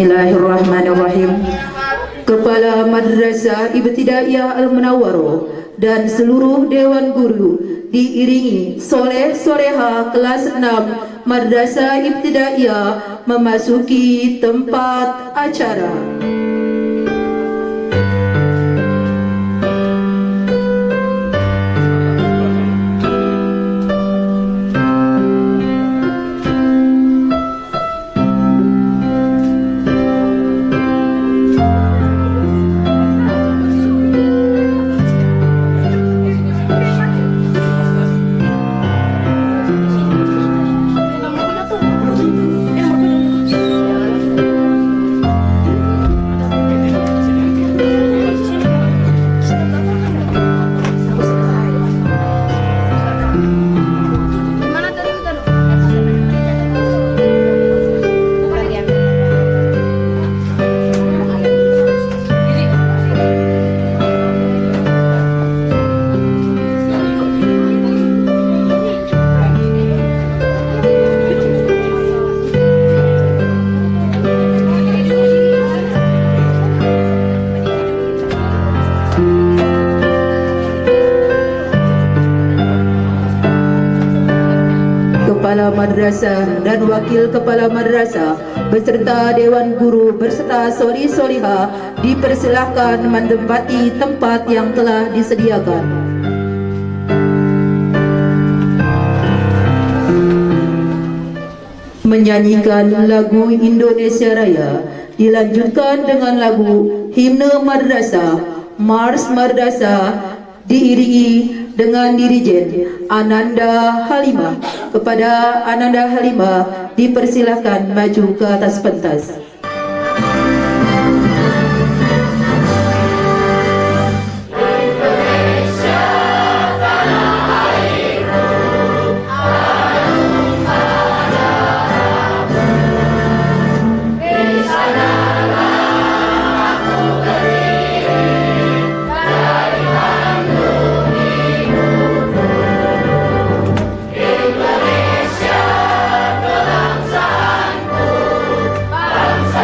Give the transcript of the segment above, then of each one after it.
Bismillahirrahmanirrahim. Kepala Madrasah Ibtidaiyah Al-Munawwaroh dan seluruh Dewan Guru diiringi soleh soleha kelas 6 Madrasah Ibtidaiyah memasuki tempat acara. Kepala Madrasah dan Wakil Kepala Madrasah beserta Dewan Guru berserta soli soliha dipersilahkan menempati tempat yang telah disediakan. Menyanyikan lagu Indonesia Raya dilanjutkan dengan lagu Himne Madrasah, Mars Madrasah diiringi dengan dirijen Ananda Halimah. Kepada Ananda Halimah dipersilahkan maju ke atas pentas. Bangsa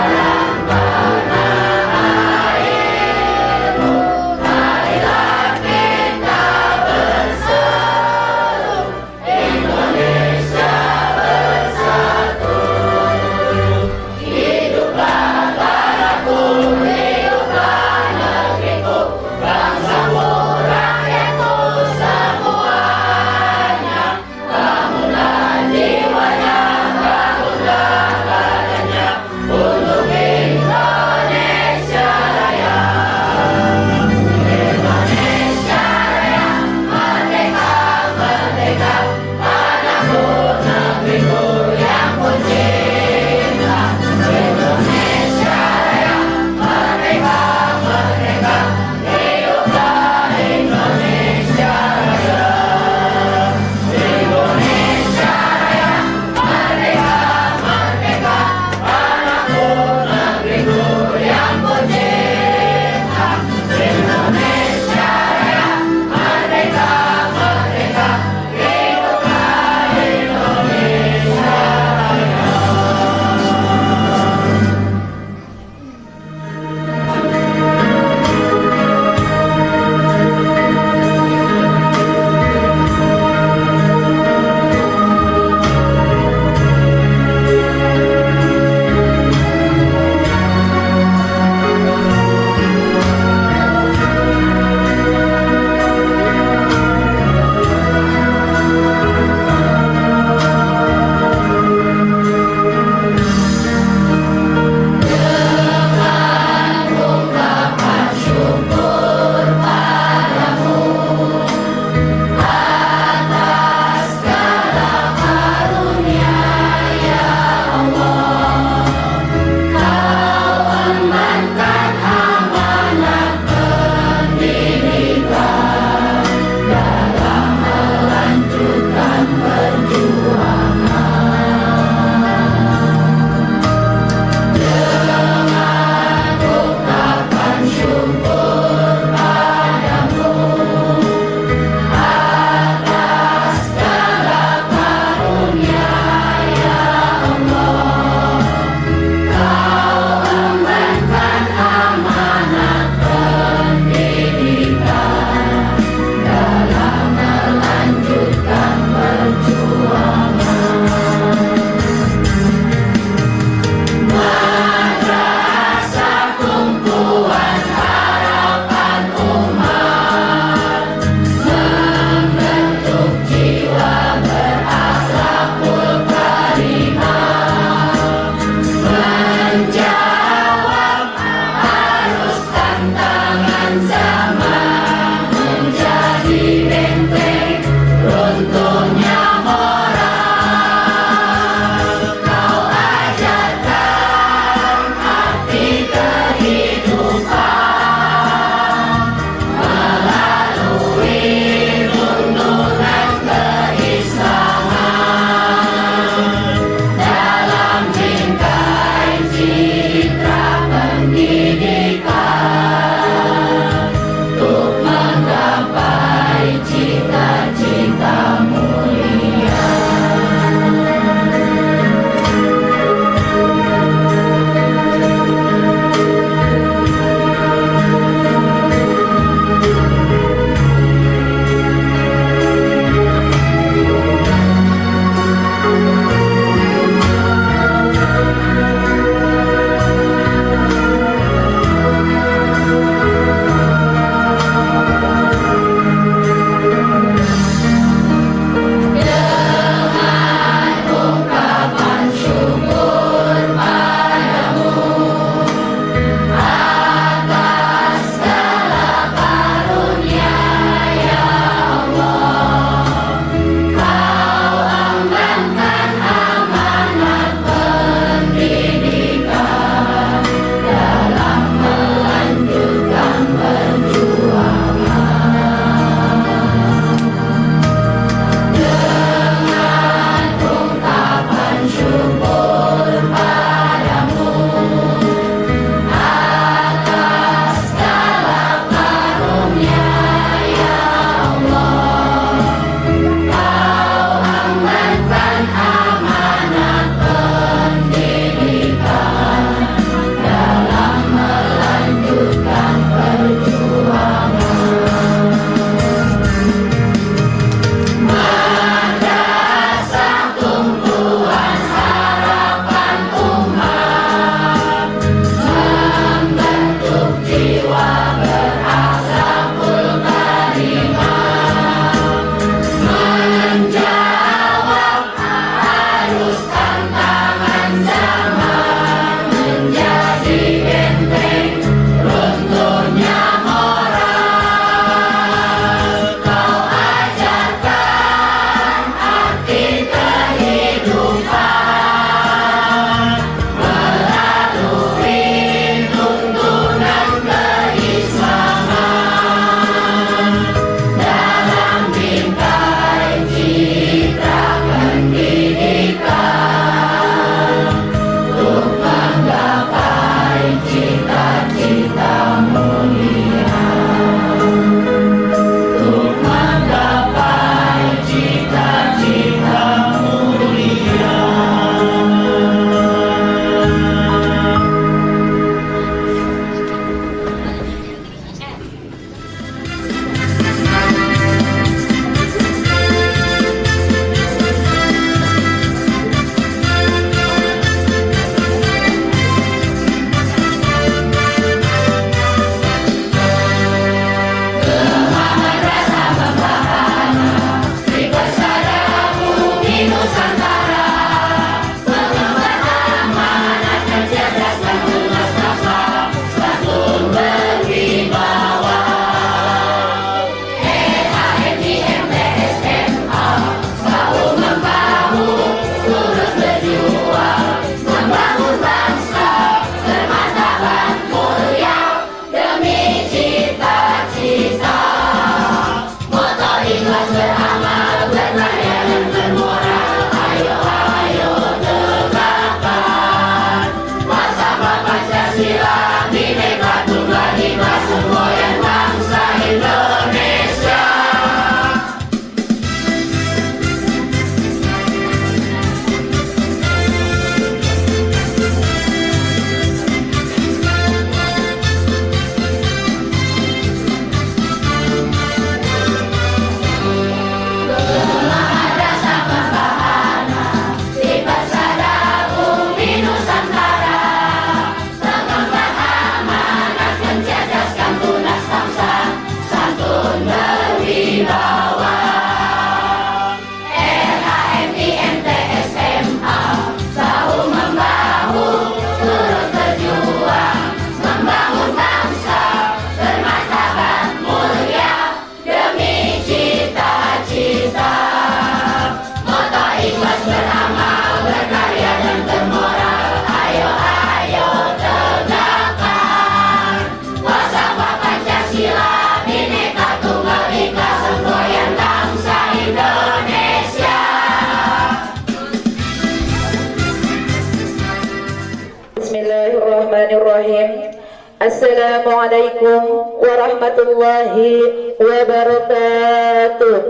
Bismillahirrahmanirrahim. Assalamualaikum warahmatullahi wabarakatuh.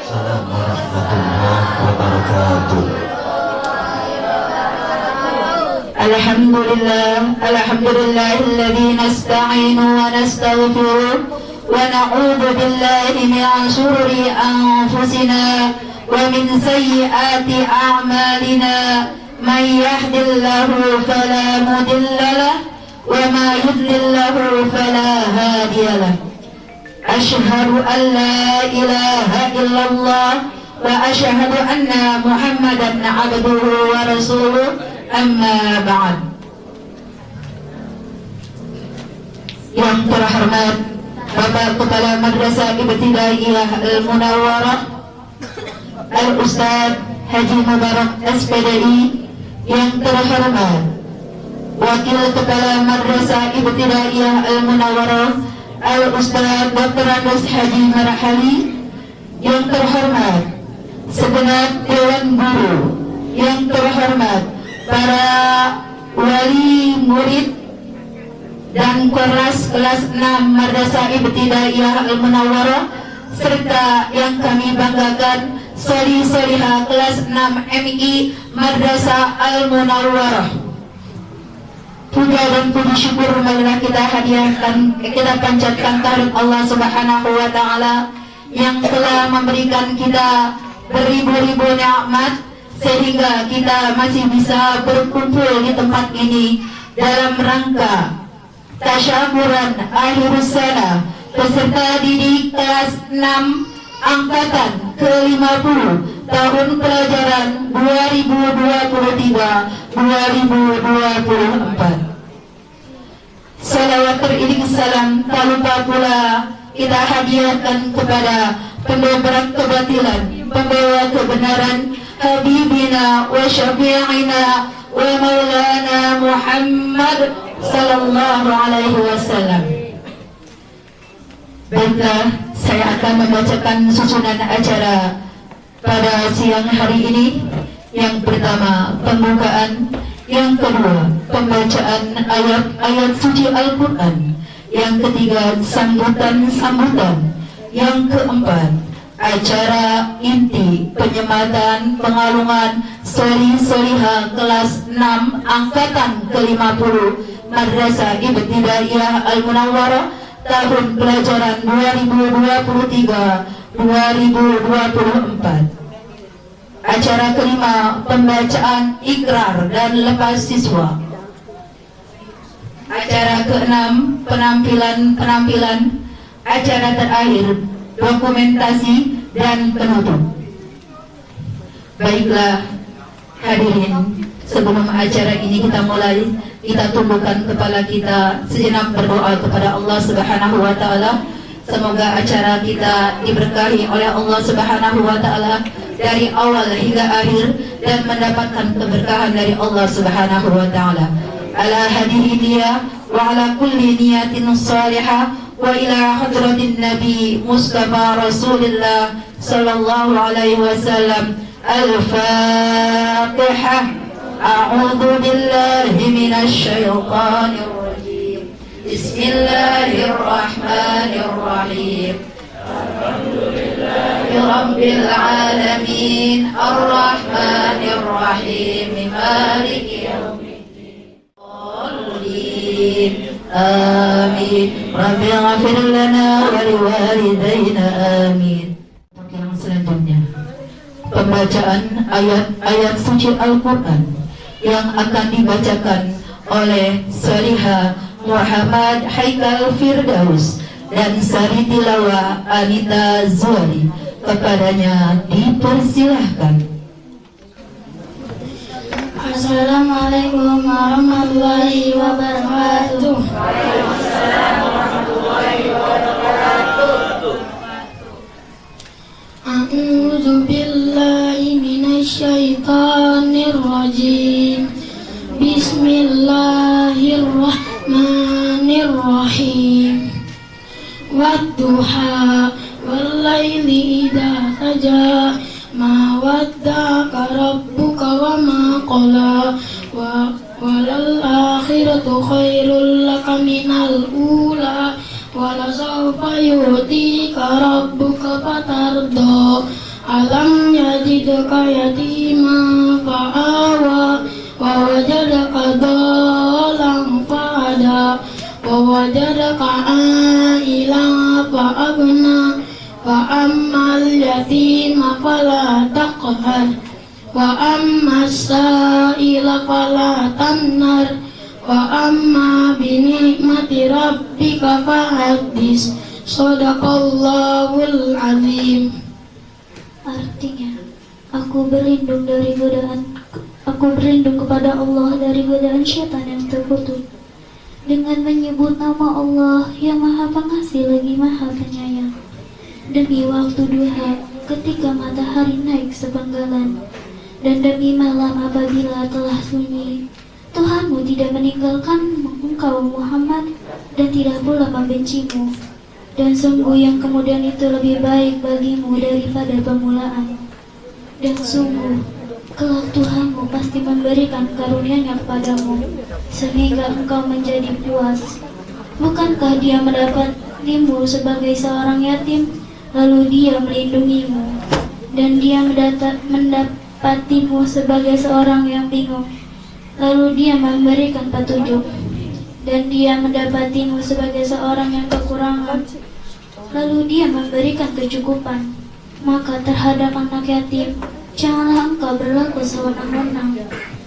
Assalamualaikum warahmatullahi wabarakatuh. Alhamdulillahilladzi nasta'inu wa nastaghfiruh wa na'udzu billahi min shururi anfusina wa min sayyiati a'malina. Man yahdihillahu fala mudilla lahu wa ma yudlil lahu fala hadiya lahu. Asyhadu an la ilaha illallah wa asyhadu anna Muhammadan abduhu wa rasuluh. Amma ba'd. Yang terhormat Bapak Kepala Madrasah Ibtidaiyah Al-Munawwarah Al-Ustaz Haji Mubarak SPDI. Yang terhormat Wakil Kepala Madrasah Ibtidaiyah Al-Munawwarah Al-Ustaz Dr. Andes Haji Marhali. Yang terhormat segenap Dewan Guru. Yang terhormat para wali murid dan kelas 6 Madrasah Ibtidaiyah Al-Munawwarah, serta yang kami banggakan soli-soliha kelas 6 MI Madrasah Al-Munawwarah. Puja dan puji syukur marilah kita hadiahkan, kita panjatkan kehadirat Allah Subhanahu wa taala yang telah memberikan kita beribu-ribu nikmat sehingga kita masih bisa berkumpul di tempat ini dalam rangka tasyakuran akhir sana peserta didik kelas 6 angkatan ke-50 tahun pelajaran 2023-2024. Salawat teriring salam tak lupa pula kita hadiahkan kepada pendobrak kebatilan, pembawa kebenaran, Habibina wa syafi'ina wa maulana Muhammad sallallahu alaihi wasallam. Baiklah, saya akan membacakan susunan acara pada siang hari ini. Yang pertama, pembukaan. Yang kedua, pembacaan ayat-ayat suci Al-Quran. Yang ketiga, sambutan-sambutan. Yang keempat, acara inti penyematan pengalungan soli-soliha kelas 6 angkatan ke-50 Madrasah Ibtidaiyah Al-Munawwarah tahun pelajaran 2023-2024. Acara kelima, pembacaan ikrar dan lepas siswa. Acara keenam, penampilan. Acara terakhir, dokumentasi dan penutup. Baiklah hadirin, sebelum acara ini kita mulai, kita tundukkan kepala kita sejenak berdoa kepada Allah Subhanahu wa taala. Semoga acara kita diberkahi oleh Allah Subhanahu wa taala dari awal hingga akhir dan mendapatkan keberkahan dari Allah Subhanahu wa taala. Ala hadhihi niyah wa ala kulli niyatin salihah wa ila hadratin Nabi Mustafa Rasulullah sallallahu alaihi wasallam. Al-Fatihah. A'udzu billahi minasy syaithanir rajim. Bismillahirrahmanirrahim. Alhamdulillahi rabbil alamin, arrahmanir rahim, maliki yaumiddin. Amin. Rabbi ghafir lana wa liwalidayna amin. Yang selanjutnya, pembacaan ayat-ayat suci Al-Quran yang akan dibacakan oleh Soliha Muhammad Haikal Firdaus dan Sari Tilawah Anita Zuali. Kepadanya dipersilahkan. Assalamualaikum warahmatullahi wabarakatuh. Waalaikumsalam warahmatullahi wabarakatuh. A'udzu billahi minasy syaithanir rajim. Bismillahirrahmanirrahim. Wadduha wal laili idza saja ma wadda'aka rabbuka wa ma qala wa walal akhiratu khairul laka minal ula walasawfa yu'tika rabbuka fatarda alam yajidka yatiman fa'awa wa wajadaka dhalan fahada wa wajadaka a'ilan fa'agna wa ammal yatima fala taqhar wa ammas sa'ila fala tanhar wa amma binikmati rabbika fahaddis. Shadaqallahul azim. Artinya, aku berlindung kepada Allah dari godaan syaitan yang terkutuk dengan menyebut nama Allah yang Maha Pengasih lagi Maha Penyayang. Demi waktu duha ketika matahari naik sepenggalan, dan demi malam apabila telah sunyi, Tuhanmu tidak meninggalkan engkau Muhammad dan tidak pula membencimu. Dan sungguh yang kemudian itu lebih baik bagimu daripada permulaan. Dan sungguh kelak Tuhanmu pasti memberikan karunia-Nya kepadamu sehingga engkau menjadi puas. Bukankah Dia mendapatimu sebagai seorang yatim, lalu Dia melindungimu, dan Dia mendapatimu sebagai seorang yang bingung, lalu Dia memberikan petunjuk, dan Dia mendapatimu sebagai seorang yang kekurangan, lalu Dia memberikan kecukupan. Maka terhadap anak yatim janganlah engkau berlaku sewenang-wenang,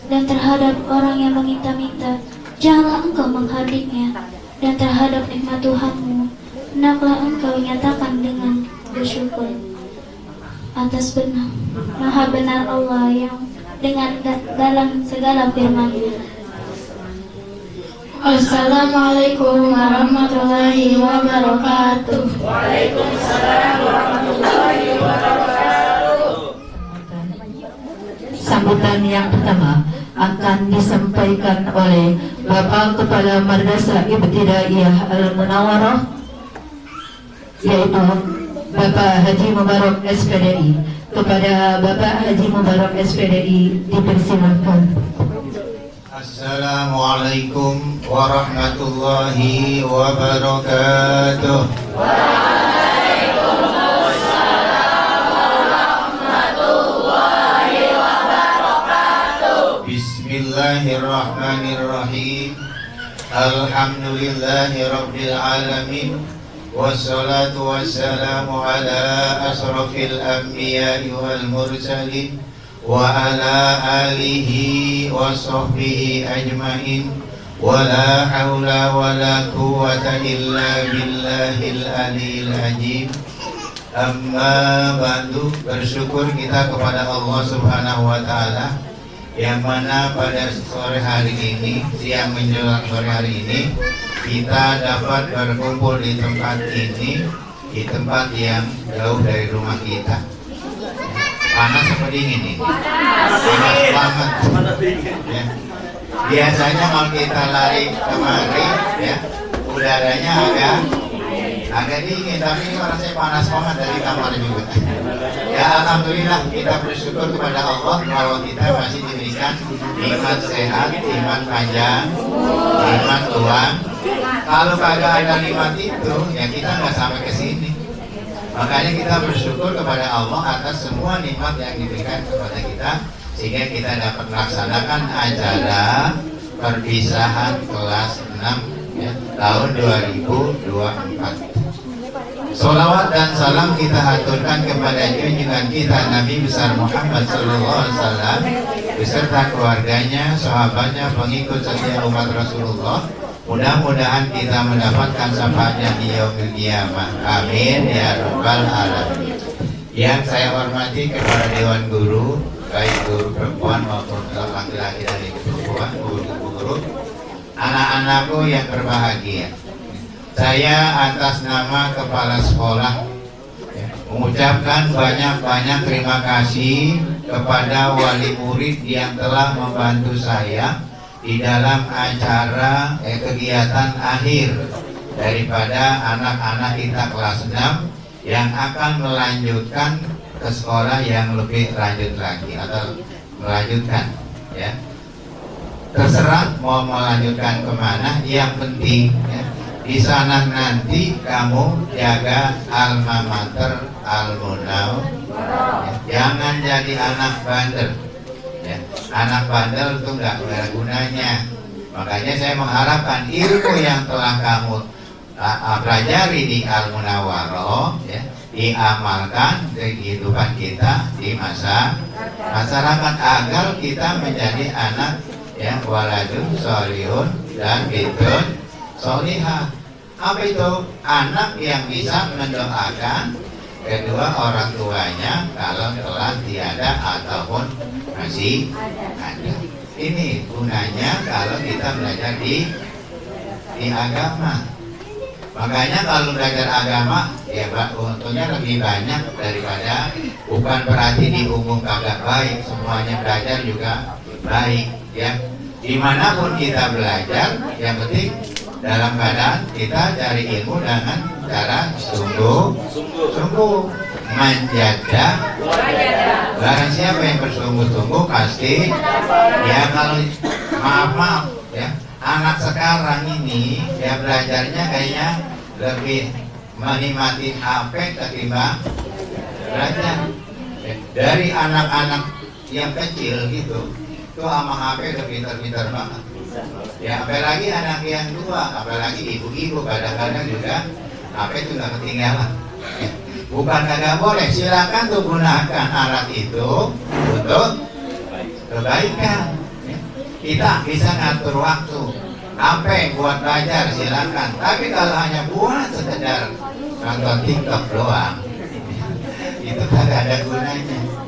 dan terhadap orang yang meminta-minta janganlah engkau menghardiknya. Dan terhadap nikmat Tuhanmu hendaklah engkau nyatakan dengan bersyukur. Atas benar, Maha benar Allah yang dengan dalam segala firman-Nya. Assalamualaikum warahmatullahi wabarakatuh. Waalaikumsalam warahmatullahi wabarakatuh. Sambutan yang pertama akan disampaikan oleh Bapak Kepala Madrasah Ibtidaiyah Al-Munawwarah, yaitu Bapak Haji Mubarak SPDI. Kepada Bapak Haji Mubarak SPDI dipersilahkan. Assalamualaikum warahmatullahi wabarakatuh. Bismillahirrahmanirrahim. Alhamdulillahi rabbil alamin. Wassalatu wassalamu ala asrafil anbiya'i wal mursalin wa ala alihi wa sahbihi ajmain. Wa la hawla wa la quwwata illa billahil aliyil azim. Amma ba'du, bersyukur kita kepada Allah Subhanahu wa ta'ala yang mana pada sore hari ini, siang menjelang sore hari ini, kita dapat berkumpul di tempat ini, di tempat yang jauh dari rumah kita. Panas apa dingin ini? Panas banget. Ya. Biasanya kalau kita lari kemari, ya, udaranya agak dingin, tapi ini rasanya panas banget dari kamar juga. Ya alhamdulillah, kita bersyukur kepada Allah bahwa kita masih diberikan nikmat sehat, nikmat panjang, nikmat uang. Kalau kagak ada nikmat itu, ya kita nggak sampai ke sini. Makanya kita bersyukur kepada Allah atas semua nikmat yang diberikan kepada kita, sehingga kita dapat melaksanakan acara perpisahan kelas 6 ya, tahun 2024. Sholawat dan salam kita aturkan kepada junjungan kita Nabi besar Muhammad SAW beserta keluarganya, sahabatnya, pengikut setia umat Rasulullah. Mudah-mudahan kita mendapatkan syafaatnya di yaumil qiyamah. Amin ya rabbal alamin. Yang saya hormati kepada Dewan Guru, baik guru perempuan maupun laki-laki dari perempuan, guru-guru, anak-anakku yang berbahagia. Saya atas nama kepala sekolah mengucapkan banyak-banyak terima kasih kepada wali murid yang telah membantu saya di dalam acara kegiatan akhir daripada anak-anak kita kelas 6 yang akan melanjutkan ke sekolah yang lebih lanjut lagi atau melanjutkan ya. terserah mau melanjutkan kemana, yang penting ya, di sana nanti kamu jaga alma mater Al-Munawwarah. Jangan jadi anak bandel. Ya, anak bandel itu nggak ada gunanya. Makanya saya mengharapkan ilmu yang telah kamu pelajari di Al-Munawwarah ya, diamalkan di kehidupan kita di masa masyarakat agar kita menjadi anak ya, waladun sholihun dan bintun sholihah. Apa itu? Anak yang bisa mendoakan kedua orang tuanya kalau telah tiada ataupun masih ada. Ini gunanya kalau kita belajar di agama. Makanya kalau belajar agama ya untungnya lebih banyak daripada, bukan berarti di umum kagak baik, semuanya belajar juga baik ya. Dimanapun kita belajar, yang penting dalam keadaan kita cari ilmu dengan cara sungguh-sungguh menjaga. Barang siapa yang bersungguh-sungguh pasti ya. Kalau maaf ya, anak sekarang ini ya belajarnya kayaknya lebih menikmati HP ketimbang belajar. Dari anak-anak yang kecil gitu tuh sama HP udah pintar-pintar banget ya, apalagi anak yang tua, apalagi ibu-ibu kadang-kadang juga HP itu nggak ketinggalan. Bukan kagak boleh, silakan tuh gunakan alat itu untuk kebaikan. Kita bisa ngatur waktu, HP buat belajar silakan. Tapi kalau hanya buat sekedar nonton TikTok doang, itu kagak ada gunanya.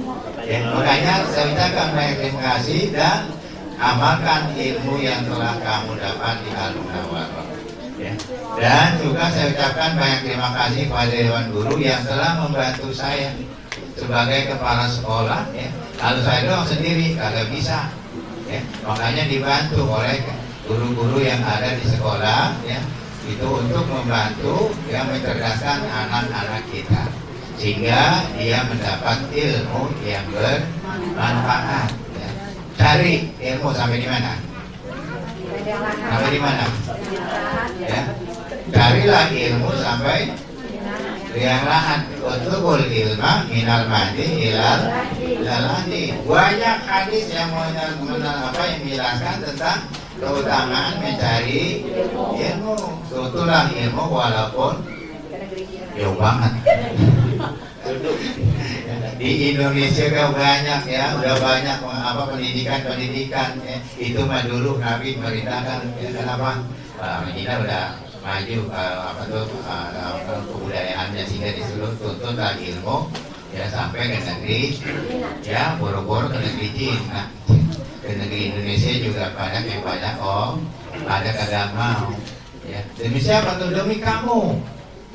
Ya, makanya saya ucapkan banyak terima kasih dan amalkan ilmu yang telah kamu dapat di Al-Munawwarah. Ya. Dan juga saya ucapkan banyak terima kasih kepada Dewan Guru yang telah membantu saya sebagai kepala sekolah. Ya. Kalau saya doang sendiri kagak bisa. Ya. Makanya dibantu oleh guru-guru yang ada di sekolah, ya, itu untuk membantu yang mencerdaskan anak-anak kita sehingga dia mendapat ilmu yang bermanfaat. Ya. Cari ilmu sampai di mana? Sampai di mana? Ya. Carilah ilmu sampai yang lahan. Utlubul ilma minal madi ilal lalani. Banyak hadis yang menjelaskan tentang keutamaan mencari ilmu. Itulah ilmu walaupun jauh banget. Di Indonesia kan banyak ya, udah banyak pendidikan ya. Itu mah dulu Nabi merintahkan ya, kenapa? Kita udah maju kebudayaannya sehingga disuruh tuntutlah ilmu ya sampai ke negeri ya, boro-boro ke negeri Cina, ke negeri Indonesia juga banyak yang banyak ada kagak mau ya. Demi siapa tuh? Demi kamu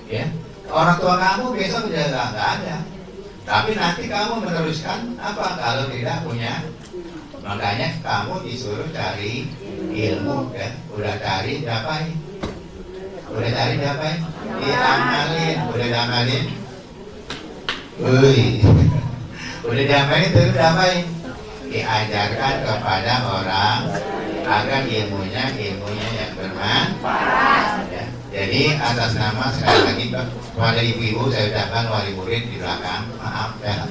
ya. Orang tua kamu besok udah nggak ada, tapi nanti kamu meneruskan apa kalau tidak punya. Makanya kamu disuruh cari ilmu kan, udah cari dapain, diamalin, udah diamalin, udah diamalin terus dapain, diajarkan kepada orang agar ilmunya yang bermanfaat. Ya. Jadi atas nama sekali lagi kepada ibu-ibu saya ucapkan, wali murid di belakang, maaf ya.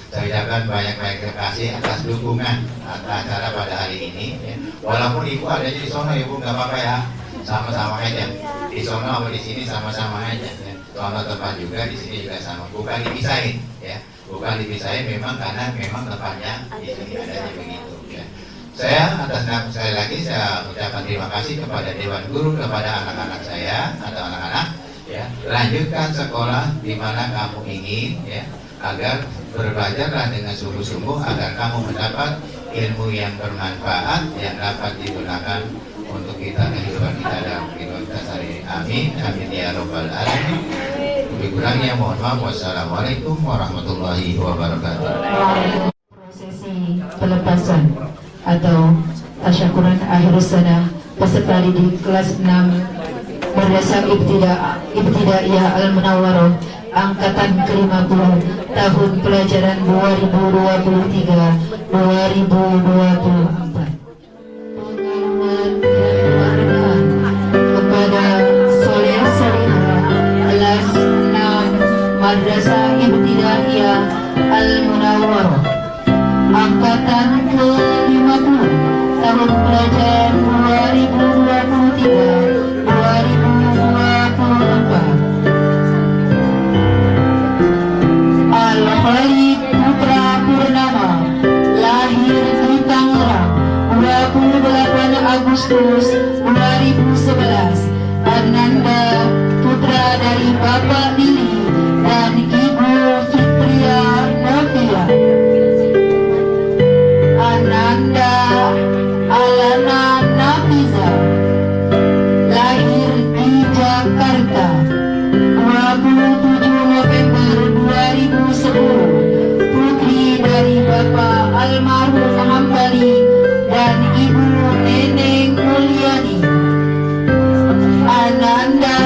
Saya ucapkan banyak-banyak terima kasih atas dukungan acara pada hari ini. Ya. Walaupun ibu adanya di sono, ibu nggak apa-apa ya, sama-sama aja. Di sono atau di sini sama-sama aja. Ya. Sono tempat juga, di sini juga sama. Bukan dipisahin, ya. Bukan dipisahin memang karena memang tempatnya di sini adanya begitu. Ya. Saya atas nama sekali lagi saya ucapkan terima kasih kepada Dewan Guru, kepada anak-anak saya atau anak-anak ya, lanjutkan sekolah di mana kamu ingin ya, agar berbelajarlah dengan sungguh-sungguh agar kamu mendapat ilmu yang bermanfaat yang dapat digunakan untuk kita kehidupan kita dalam kehidupan kita sehari. Amin amin ya robbal alamin. Lebih kurangnya mohon maaf. Wassalamualaikum warahmatullahi wabarakatuh. Prosesi pelepasan atau tasyakuran akhir sana peserta didik kelas 6 Madrasah Ibtidaiyah Al-Munawwarah angkatan ke-50 tahun pelajaran 2023-2024. Madrasah Ibtidaiyah Al-Munawwarah angkatan ke-50 tahun pelajaran 2023-2024. Al-Khalid Putra Purnama lahir di Tangerang 28 Agustus 2011. Ananda putra dari Bapak Lili dan Ibu Fitria Novia. Ananda Alana Nafiza lahir di Jakarta 27 November 2010. Putri dari Bapak almarhum Hambali dan Ibu Neneng Mulyani. Ananda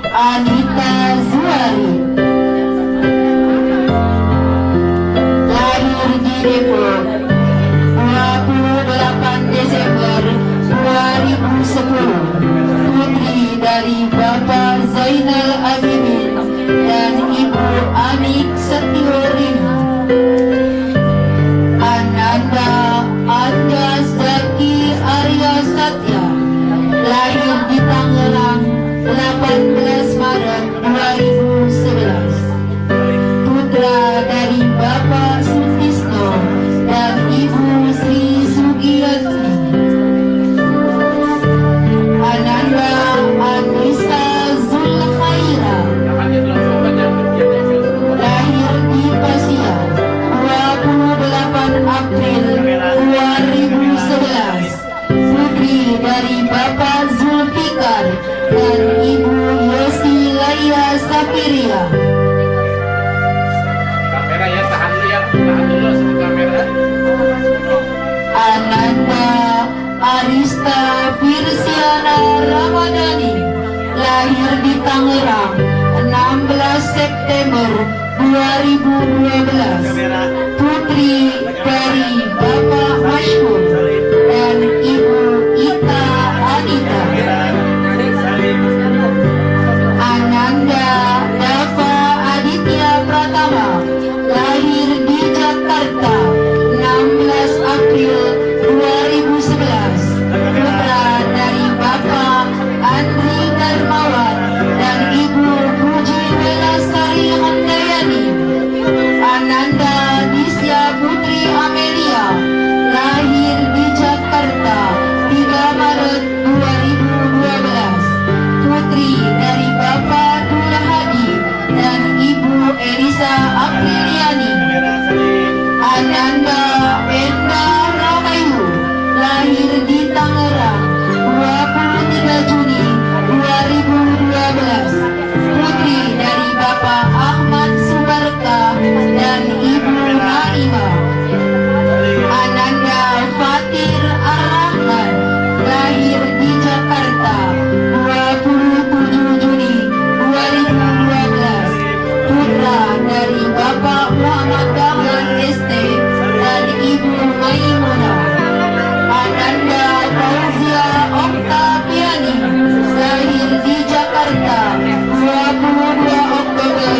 Anita Zuari lahir di Depok 28 Desember 2010. Putri dari Bapak Zainal Abidin dan Ibu Anik Setiorini. Ananda Anja Zaki Arya Satya lahir di Tangerang 18 Maret 2011. Putra dari Bapak Sutisno dan Ibu Sri Sugiyati. Ananda Anissa Zulkhaira lahir di Pasia 28 April 2011. Putri dari Bapak Zulfikar dan Ibu Yosi Laya Safiria. Kamera ya, tahan dulu ya, tahan dulu sama kamera. Ananda Arista Firsiana Ramadhani lahir di Tangerang 16 September 2012. Putri dari Bapak Masyhur dan Ibu Ita Anita. Ananda Dava Aditya Pratama lahir di Jakarta 16 April 2011. Putra dari Bapak Andri Darmawan dan Ibu Puji Welasari Handayani. Ananda Disya Putri Amelia lahir di Jakarta 3 Maret 2012. Putri dari Bapak Dul Hadi dan Ibu Elisa Apriliani. Ananda Enda Ramayu lahir di Tangerang 23 Juni 2012. Putri dari Bapak Ahmad Subarka dan Ibu Naimah. Ananda Fatir Ar-Rahman lahir di Jakarta 27 Juni 2012. Putra dari Bapak Muhammad Dahlan ST dan Ibu Maimunah. Ananda Fauzia Oktaviani lahir di Jakarta 22 Oktober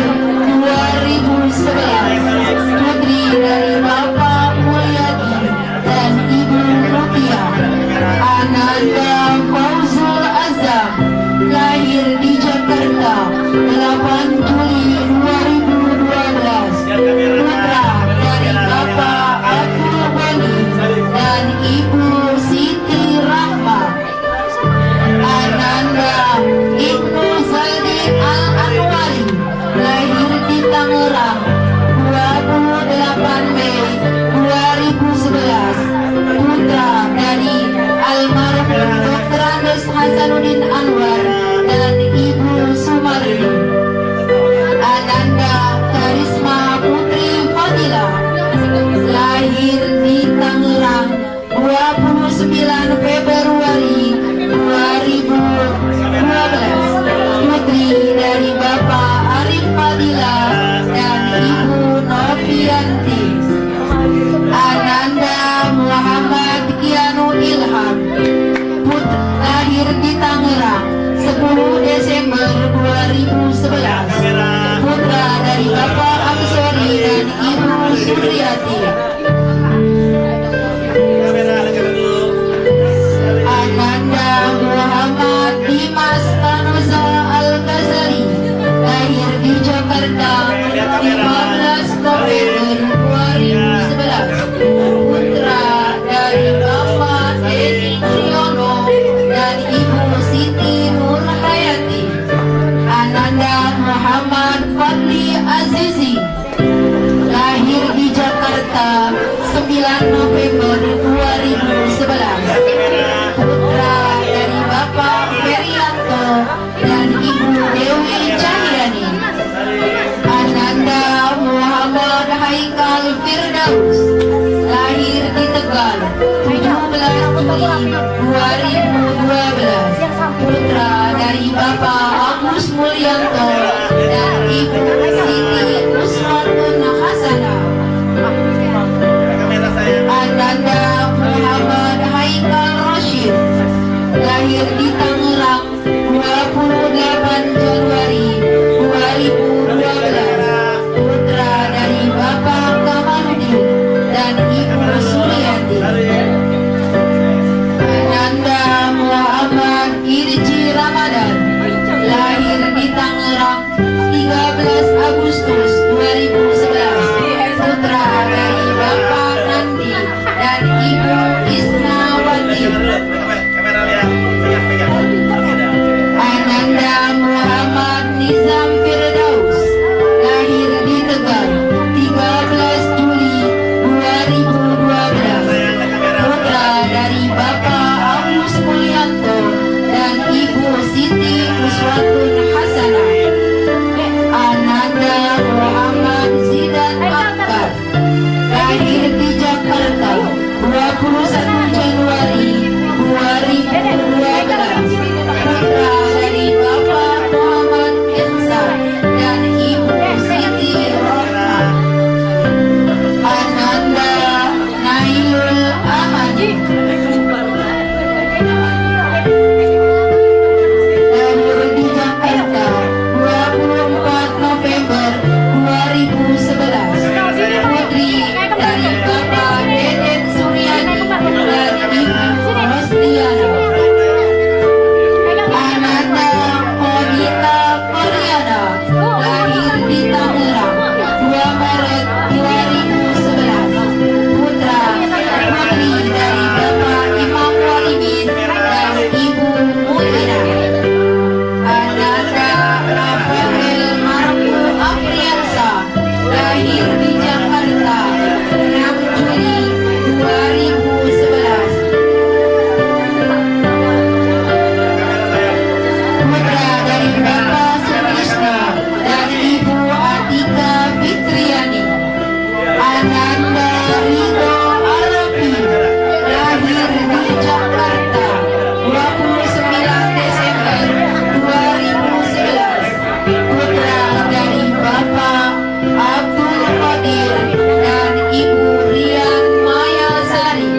2011. Putri dari Bapak Mulyadi dan Ibu Rupiah. Ananda Fauzul Azam lahir di Jakarta 8 Juli 2012. Putra dari Bapak Abdul Ghani dan Ibu Siti Rahmat. Ananda Ibnu Zaldi Al-Anwari lahir di Tangerang 28 Mei 2011. Putra dari almarhum Dr. Andes Hasanuddin Anwar dan Ibu Sumarni. Ananda Karisma Putri Fadila lahir di Tangerang 29 Februari 2012. Putri dari Bapak Arif Fadila dan Ibu Novianti. Ananda Muhammad Kianu Ilham lahir di Tangerang 10 Desember 2011. Putra dari Bapak Amsori dan Ibu Suryati. Ananda Muhammad Dimas Tanuza Al-Ghazali, lahir di Jakarta 15 November 2011, putra dari Bapak Edi Mulyono dan Ibu Siti Nurhayati. Ananda Muhammad Fadli Azizi, lahir di Jakarta 9 November 2011, putra dari Bapak Ferianto dan Ibu Dewi Cahyani. Ananda Muhammad Haikal Firdaus, lahir di Tegal 17 Juli 2012, putra dari Bapak Agus Mulyanto dan Ibu Siti Usmatun Hasanah. Ananda Muhammad Haikal Rashid, lahir di Tangerang 28 Januari 2012, putra dari Bapak Kamaludin dan Ibu Suryati. Ananda Muhammad Irji Ramadan, lahir di Tangerang 13 Agustus 2011, putra dari Bapak Nandi dan Ibu Isnawati. Ananda Muhammad Nizam Firdaus, lahir di Tegal 13 Juli 2012, putra dari Bapak Agus Mulyanto dan Ibu Siti Uswatun Hasanah. Ananda Muhammad Zidan Akbar, lahir di Jakarta 21 Januari 2012, putra dari Bapak Muhammad Ensa dan Ibu Siti Rohmah. Ananda Nailul Ahadi, lahir di Jakarta 24 November 2011, putri dari Bapak Dedet Suryani dan Ibu Rostiana. Ananda Kodita Koryana, lahir di Tangerang 2 Maret 2011, putra putri dari Bapak Imam Walimin dan Ibu Mu'ina. Ananda Rafael Marco Apriansa, lahir di Jakarta 6 Juli 2011, putra dari Bapak Sutrisno dan Ibu Atika Fitriani. Ananda Ridho Arabi, lahir di Jakarta 29 Desember 2011, putra dari Bapak Abdul Qadir dan Ibu Rian Maya Sari.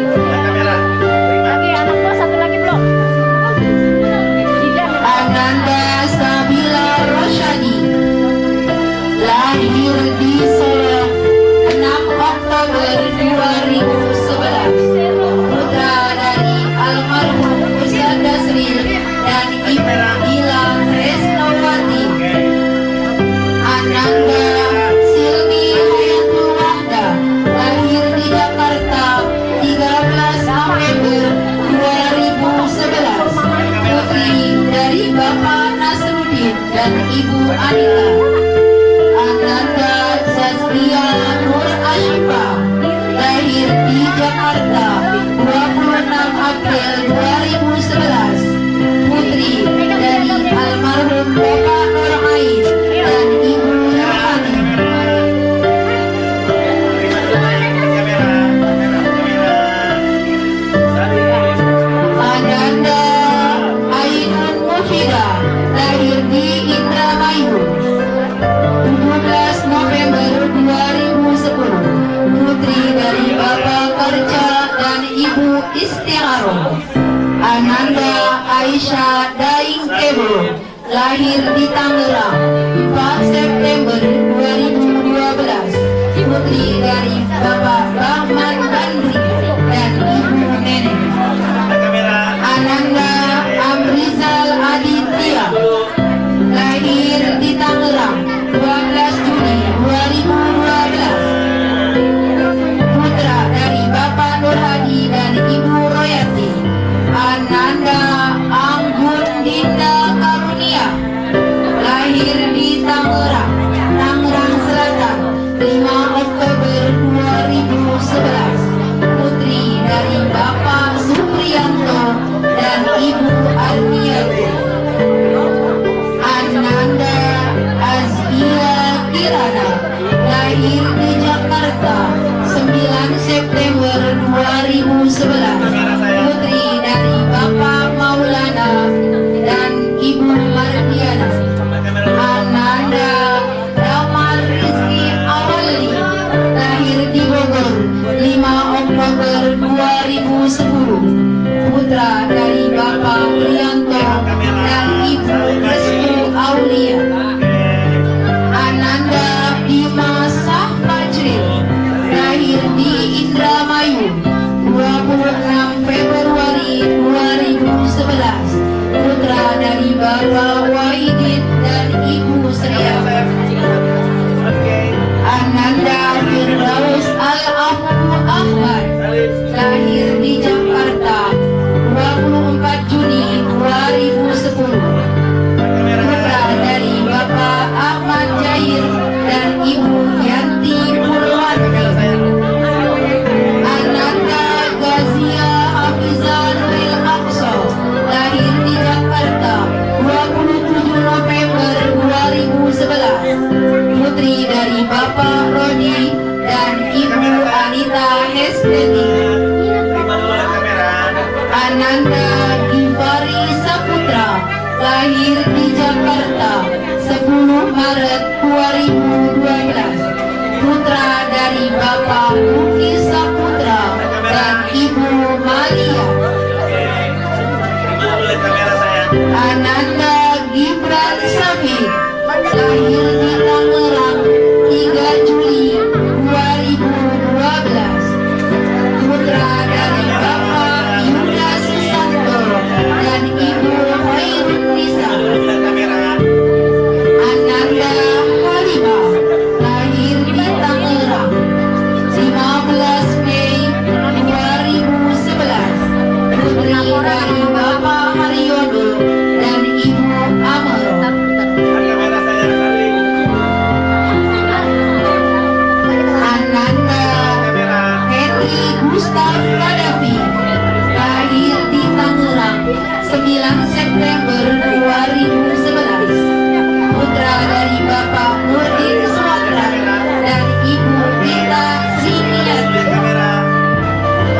Ananda Sabila Roshadi, lahir di Solo 6 Oktober 2011, putra dari almarhum Ustaz Dasril dan Ibu Gilang Resnawati. Ananda Silmi Hayatul Wahda, lahir di Jakarta 13 November 2011, putri dari Bapak Nasruddin dan Ibu Anita. Ananda Zazlia Nur Ashifa, lahir di Jakarta 26 April 2011, putri dari almarhum Bapak Nur Ain dan Ibu Nurhani. Ananda Ainun Mufida, lahir di Indramayu 17 November 2010, putri dari Bapak Kerja dan Ibu Istiaroh. Ananda Aisyah Daing Kebo, lahir di Tangerang 4 September 2011, Putri dari Bapak Maulana dan Ibu Mardiana. Ananda Damal Rizki Awali, lahir di Bogor 5 Oktober 2010. Putra dari Bapak Prianto dan Ibu Restu Aulia. Ananda Dimas Sahfajril, lahir di Indramayu 26 Februari 2011. Putra dari Bapak Wahidin dan Ibu Sria. Ananda Firdaus Al-Afu Ahmad, lahir di Jakarta 24 Juni 2010. Putra dari Bapak Ahmad Jair dan Ibu Yanti Purwanti. Ananda Gazia Hafiza Nuril Aqsa, lahir di Jakarta 27 November 2011. Putri dari Bapak Rodi dan Ibu Anita Hesteti. Ananda Givari Saputra, lahir di Jakarta 10 Maret 2012. Putra dari Bapak Luki Saputra dan Ibu Maria. Ananda Gibran Safid, lahir di Tangerang 3 Juli 2012. Putra dari Bapak Yuda Susanto dan Ibu Khairun Nisa. Ananda Halimah, lahir di Tangerang 15 Mei 2011. Putri dari Bapak Haryono dan Ibu Amaro. Ananda Henry Gustav Kadafi, lahir di Tangerang 9 September 2011. Putra dari Bapak Nurdin Suatra dan Ibu Rita Siniati.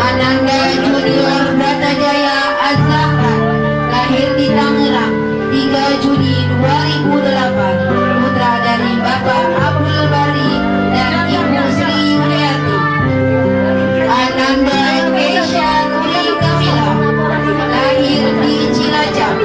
Ananda Junior Bratajaya Az-Zahra, lahir di Tangerang 3 Juni 2008. Putra dari Bapak Abdul Bari dan Ibu Sri Yuliati. Ananda Keisha Nuri Kamila, lahir di Cilacap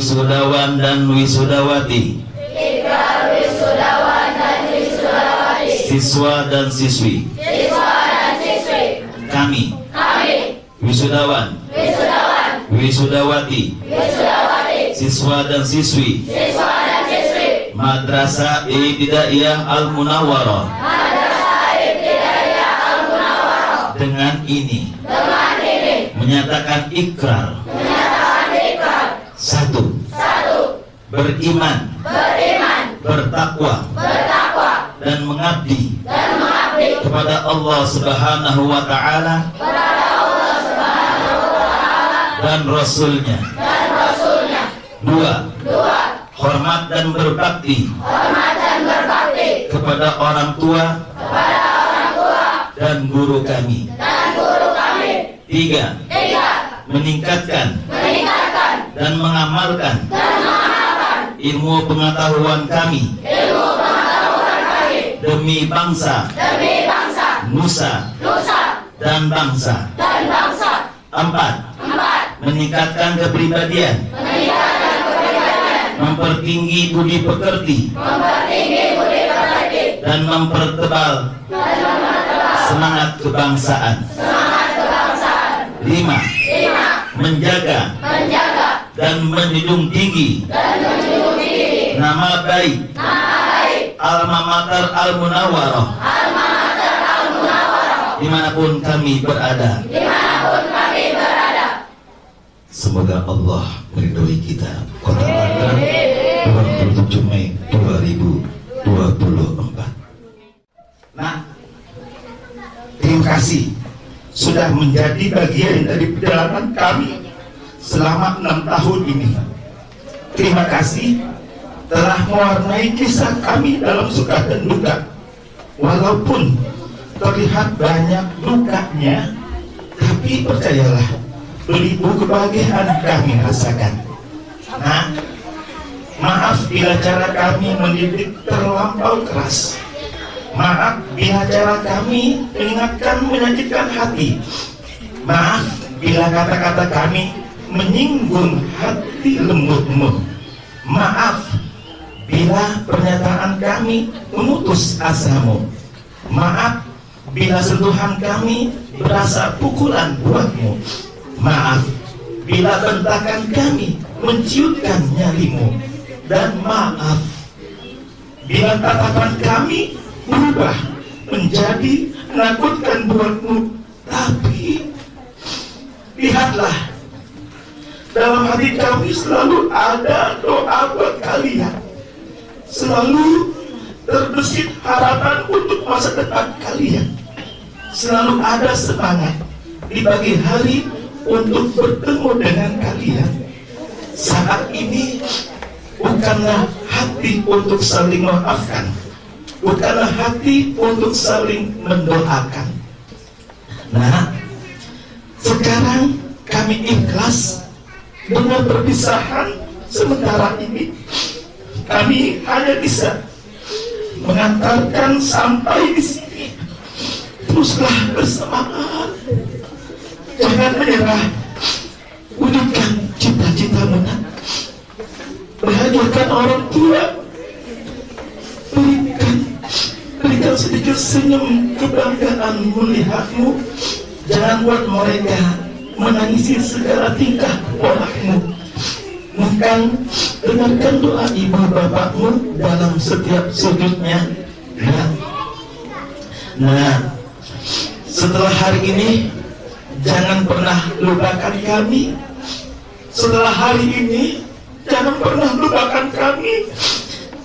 wisudawan dan wisudawati, siswa dan siswi, kami, wisudawan, wisudawati, siswa dan siswi, Madrasah Ibtidaiyah Al-Munawwarah, dengan ini menyatakan ikrar. Satu, beriman, bertakwa, dan mengabdi kepada Allah Subhanahu wa Ta'ala dan Rasulnya. Dua, hormat dan berbakti kepada orang tua dan guru kami. Tiga, meningkatkan dan mengamalkan ilmu pengetahuan kami demi bangsa, nusa, dan bangsa. Empat, meningkatkan kepribadian, mempertinggi budi pekerti, dan mempertebal semangat kebangsaan. Lima, menjaga dan menjunjung tinggi nama baik Alma Mater Al-Munawwarah dimanapun kami berada. Semoga Allah meridhoi kita. Kota Padang, 27 Mei 2024. Nah, terima kasih sudah menjadi bagian dari perjalanan kami selama 6 tahun ini. Terima kasih telah mewarnai kisah kami dalam suka dan duka. Walaupun terlihat banyak dukanya, tapi percayalah, beribu kebahagiaan kami rasakan. Nah, maaf bila cara kami mendidik terlampau keras. Maaf bila cara kami mengingatkan menyakitkan hati. Maaf bila kata-kata kami menyinggung hati lembutmu. Maaf bila pernyataan kami memutus asamu. Maaf bila sentuhan kami berasa pukulan buatmu. Maaf bila bentakan kami menciutkan nyalimu. Dan maaf bila tatapan kami berubah menjadi menakutkan buatmu. Tapi lihatlah, dalam hati kami selalu ada doa buat kalian. Selalu terbesit harapan untuk masa depan kalian. Selalu ada semangat di pagi hari untuk bertemu dengan kalian. Saat ini bukanlah hati untuk saling memaafkan, bukanlah hati untuk saling mendoakan. Nah, sekarang kami ikhlas dengan perpisahan sementara ini. Kami hanya bisa mengantarkan sampai di sini. Teruslah bersemangat, jangan menyerah, wujudkan cita-citamu. Bahagiakan orang tua, berikan sedikit senyum kebanggaan melihatmu. Jangan buat mereka menangisi segala tingkah polahmu. Bahkan dengarkan doa ibu bapakmu dalam setiap sujudnya. Nah, setelah hari ini jangan pernah lupakan kami. Setelah hari ini jangan pernah lupakan kami.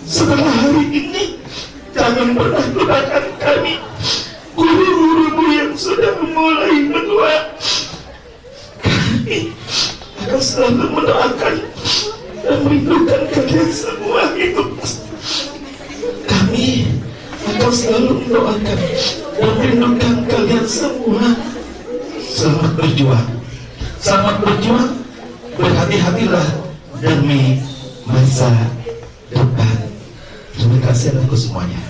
Setelah hari ini jangan pernah lupakan kami. Guru-gurumu yang sudah mulai menua, kami akan selalu mendoakan dan merindukan kalian semua hidup. Kami akan selalu mendoakan dan merindukan kalian semua. Selamat berjuang, selamat berjuang, berhati-hatilah demi masa depan. Terima kasih untuk semuanya.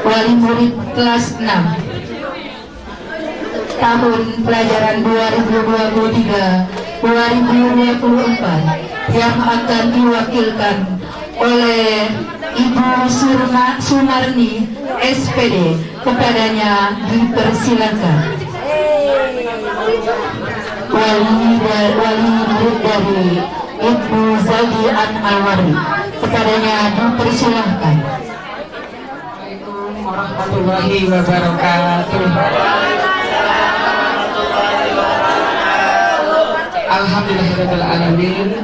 wali murid kelas 6 tahun pelajaran 2023-2024 yang akan diwakilkan oleh Ibu Sumarni SPD. Kepadanya dipersilakan. Wali murid dari Ibu Zadi An-Alwari, kepadanya dipersilahkan. Assalamualaikum warahmatullahi wabarakatuh. Alhamdulillahirabbil alamin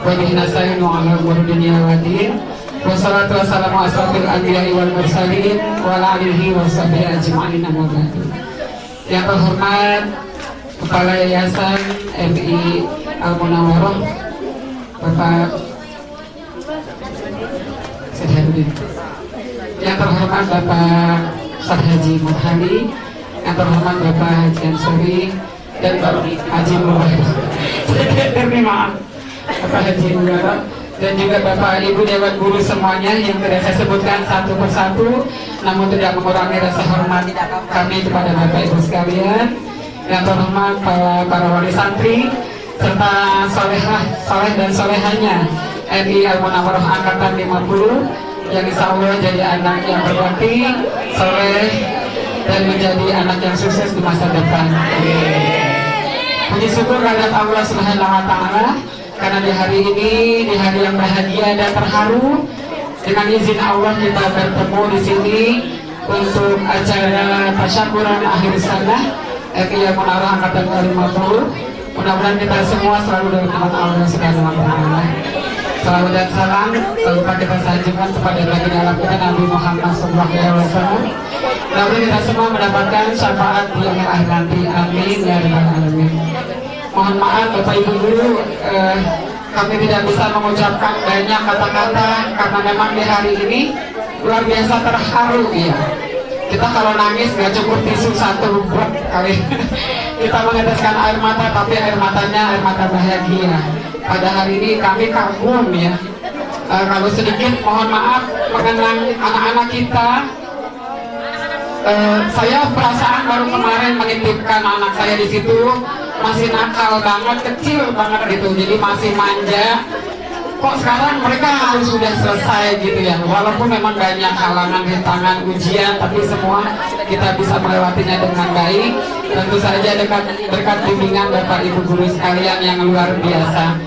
wa bihi nasta'inu ala umuri dunya waddin. Wassalatu wassalamu ala asrofil anbiya'i wal mursalin wa ala alihi wa sahbihi ajma'in amma ba'du. Yang terhormat Kepala Yayasan MI Al-Munawwarah Bapak Sedharuddin, yang terhormat Bapak Ustaz Haji Mudhani, yang terhormat Bapak Haji Ansori dan Bapak Haji Mubarak, maaf, Bapak Haji Mubarak, dan juga Bapak Ibu Dewan Guru semuanya yang tidak saya sebutkan satu persatu, namun tidak mengurangi rasa hormat kami kepada Bapak Ibu sekalian, yang terhormat para wali santri serta soleh dan solehanya MI Al-Munawwarah Angkatan 50 yang insya Allah jadi anak yang berbakti, soleh, dan menjadi anak yang sukses di masa depan. Puji syukur kepada Allah Subhanahu wa Ta'ala karena di hari ini, di hari yang bahagia dan terharu, dengan izin Allah kita bertemu di sini untuk acara tasyakuran akhir sana MI Al-Munawwarah Angkatan 50. Mudah-mudahan kita semua selalu dalam rahmat Allah Subhanahu wa Ta'ala. Salawat dan salam lupa kita sajikan kepada baginda alam kita Nabi Muhammad SAW. Mudah-mudahan kita semua mendapatkan syafaat di akhir nanti. Amin ya rabbal alamin. Mohon maaf Bapak Ibu Guru, kami tidak bisa mengucapkan banyak kata-kata karena memang di hari ini luar biasa terharu ya. Kita kalau nangis nggak cukup tisu satu buat kali. Kita meneteskan air mata, tapi air matanya air mata bahagia. Pada hari ini kami kagum ya. Kalau sedikit mohon maaf mengenang anak-anak kita. Saya perasaan baru kemarin menitipkan anak saya di situ, masih nakal banget, kecil banget gitu, jadi masih manja. Kok sekarang mereka harus sudah selesai gitu ya, walaupun memang banyak halangan, rintangan, ujian, tapi semua kita bisa melewatinya dengan baik. Tentu saja berkat bimbingan Bapak Ibu Guru sekalian yang luar biasa.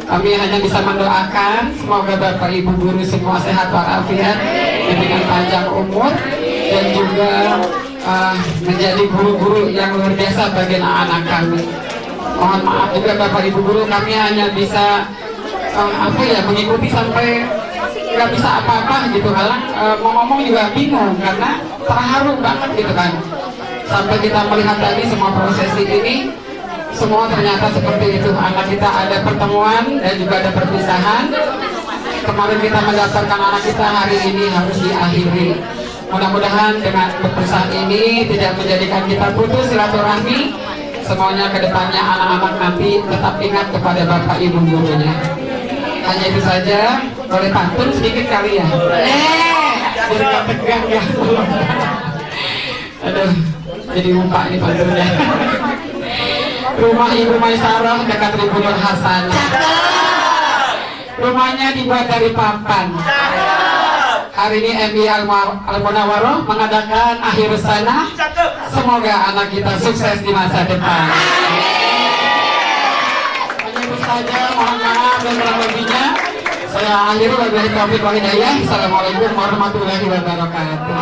Kami hanya bisa mendoakan semoga Bapak Ibu Guru semua sehat walafiat, diberikan panjang umur, dan juga menjadi guru-guru yang luar biasa bagi anak-anak kami. Mohon maaf juga Bapak Ibu Guru, kami hanya bisa mengikuti sampai nggak bisa apa-apa gitu kan, mau ngomong juga bingung karena terharu banget gitu kan, sampai kita melihat tadi semua prosesi ini, semua ternyata seperti itu. Anak kita ada pertemuan dan juga ada perpisahan. Kemarin kita mendapatkan anak kita, hari ini harus diakhiri. Mudah-mudahan dengan perpisahan ini tidak menjadikan kita putus silaturahmi. Semuanya kedepannya anak-anak nanti tetap ingat kepada Bapak Ibu gurunya. Hanya itu saja. Boleh pantun sedikit kali ya? Biar gak tegang ya. Aduh, jadi lupa ini pantunnya. Rumah Ibu Maisarah dekat Ibu Nur Hasan. Rumahnya dibuat dari papan. Hari ini MI Al-Munawwarah mengadakan akhir sana. Semoga anak kita sukses di masa depan. Hanya itu saja, mohon maaf dan kurang lebihnya. Saya akhiri wabillahi taufiq wal hidayah. Assalamualaikum warahmatullahi wabarakatuh.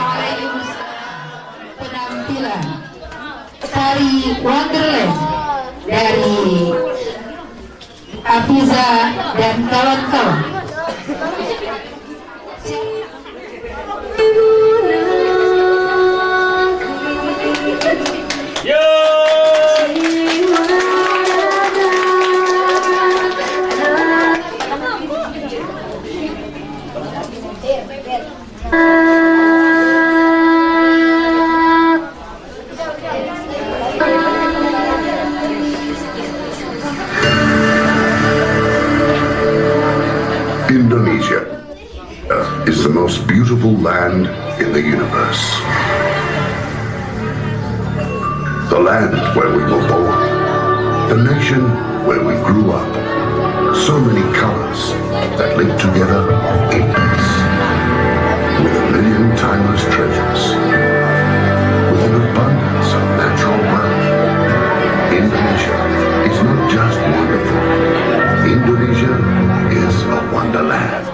Penampilan tari Wonderland dari Afiza dan kawan-kawan. in the universe. The land where we were born. The nation where we grew up. So many colors that live together in peace. With a million timeless treasures. With an abundance of natural wealth. Indonesia is not just wonderful. Indonesia is a wonderland.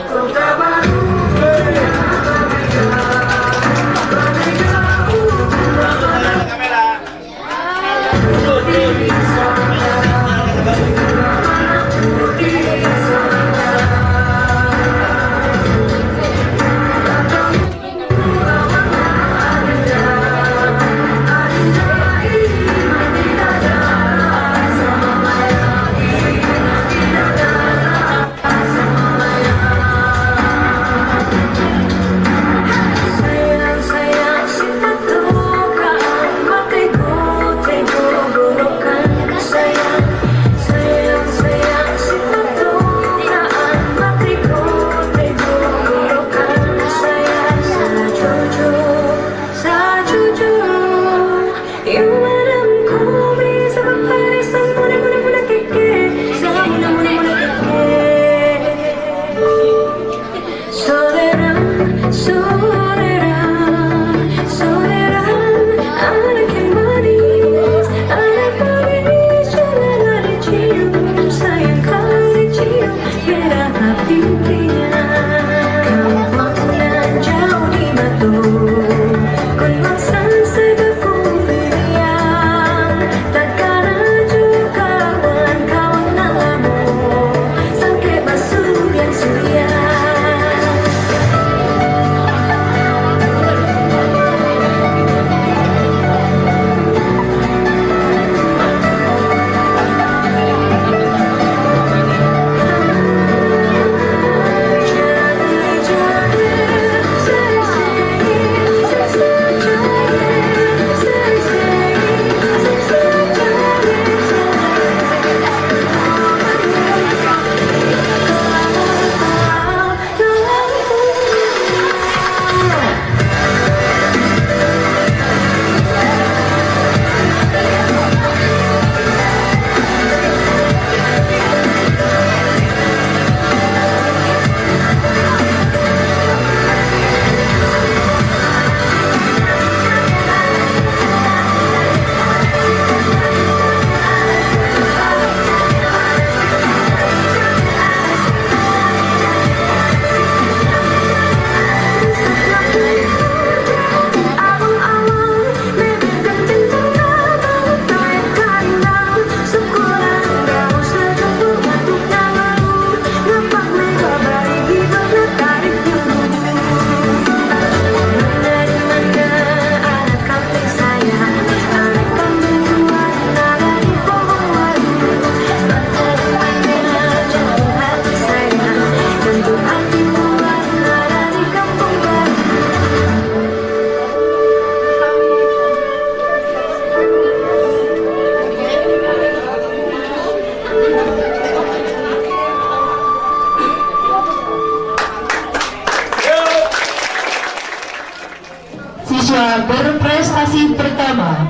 Siswa berprestasi pertama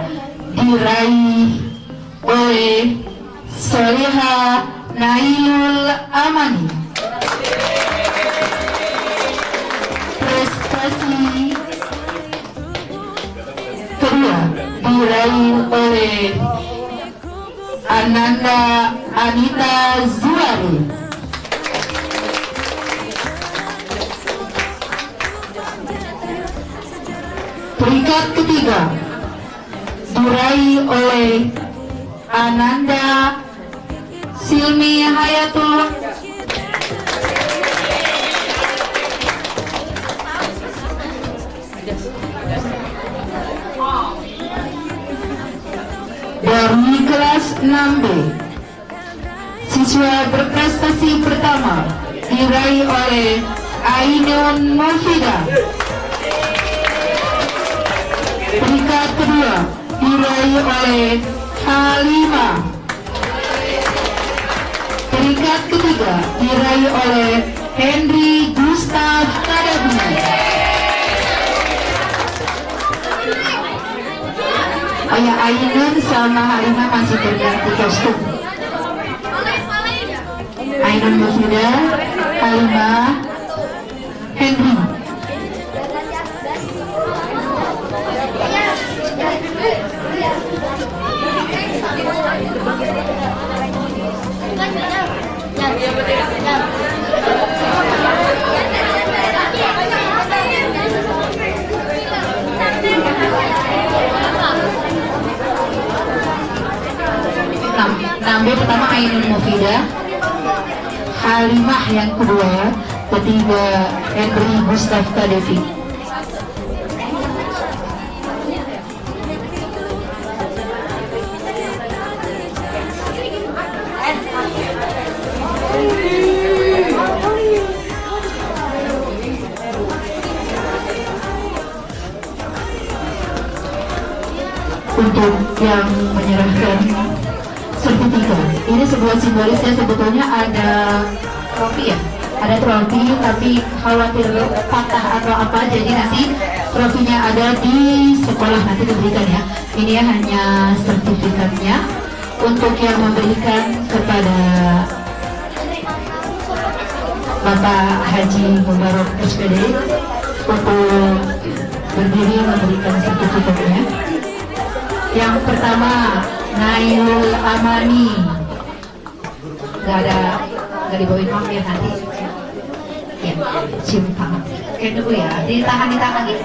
diraih oleh Soleha Nailul Amani. Prestasi kedua diraih oleh Ananda Anita Zuari. Peringkat ketiga diraih oleh Ananda Silmi Hayatul. Dari kelas 6B, siswa berprestasi pertama diraih oleh Ainun Mufidah. Peringkat kedua diraih oleh Halimah. Peringkat ketiga diraih oleh Henry Gustav Kadabni. kayak Ainun sama Halimah masih berganti kostum. Ainun Mufida, Halimah, Henry. Nambe pertama Ainun Mufida, Halimah yang kedua, ketiga Henry Gustaf Kadevi. Untuk yang menyerahkan sertifikat, ini sebuah simbolisnya, sebetulnya ada trofi ya, ada trofi tapi khawatir patah atau apa, jadi nanti trofinya ada di sekolah nanti diberikan ya. Ini hanya sertifikatnya untuk yang memberikan kepada Bapak Haji Mubarak SPD untuk berdiri memberikan sertifikatnya. Yang pertama Nailul Amani, nggak dibawain mampir nanti ya, cium tangan kayak dulu ya, ditahan gitu.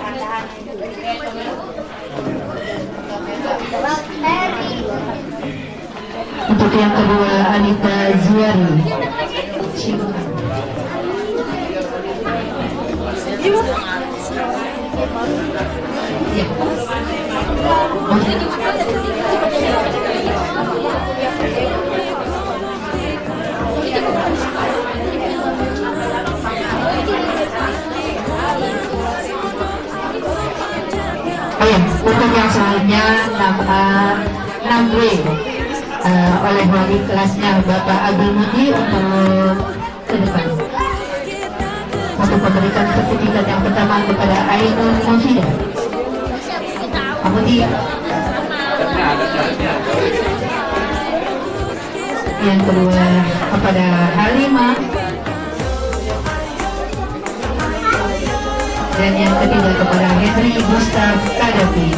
Untuk yang kedua Anita Ziari, cium tangan. Ya. Untuk yang selanjutnya Nambre oleh wali kelasnya Bapak Abdul Mudi untuk ke depan untuk memberikan sertifikat yang pertama kepada Ainun Mufida. Kemudian yang kedua kepada Halimah, dan yang ketiga kepada Henry Gustaf Kadevi.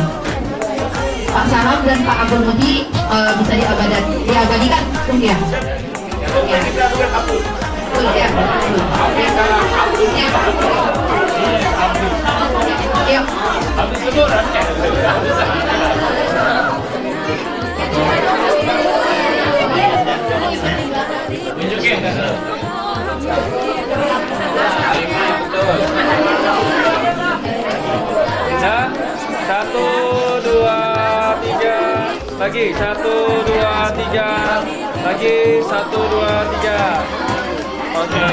Pak Sarab dan Pak Abdul Mudi bisa diabadikan ya. Satu, dua, tiga, lagi 1, 2, 3, lagi 1, 2, 3. Oke.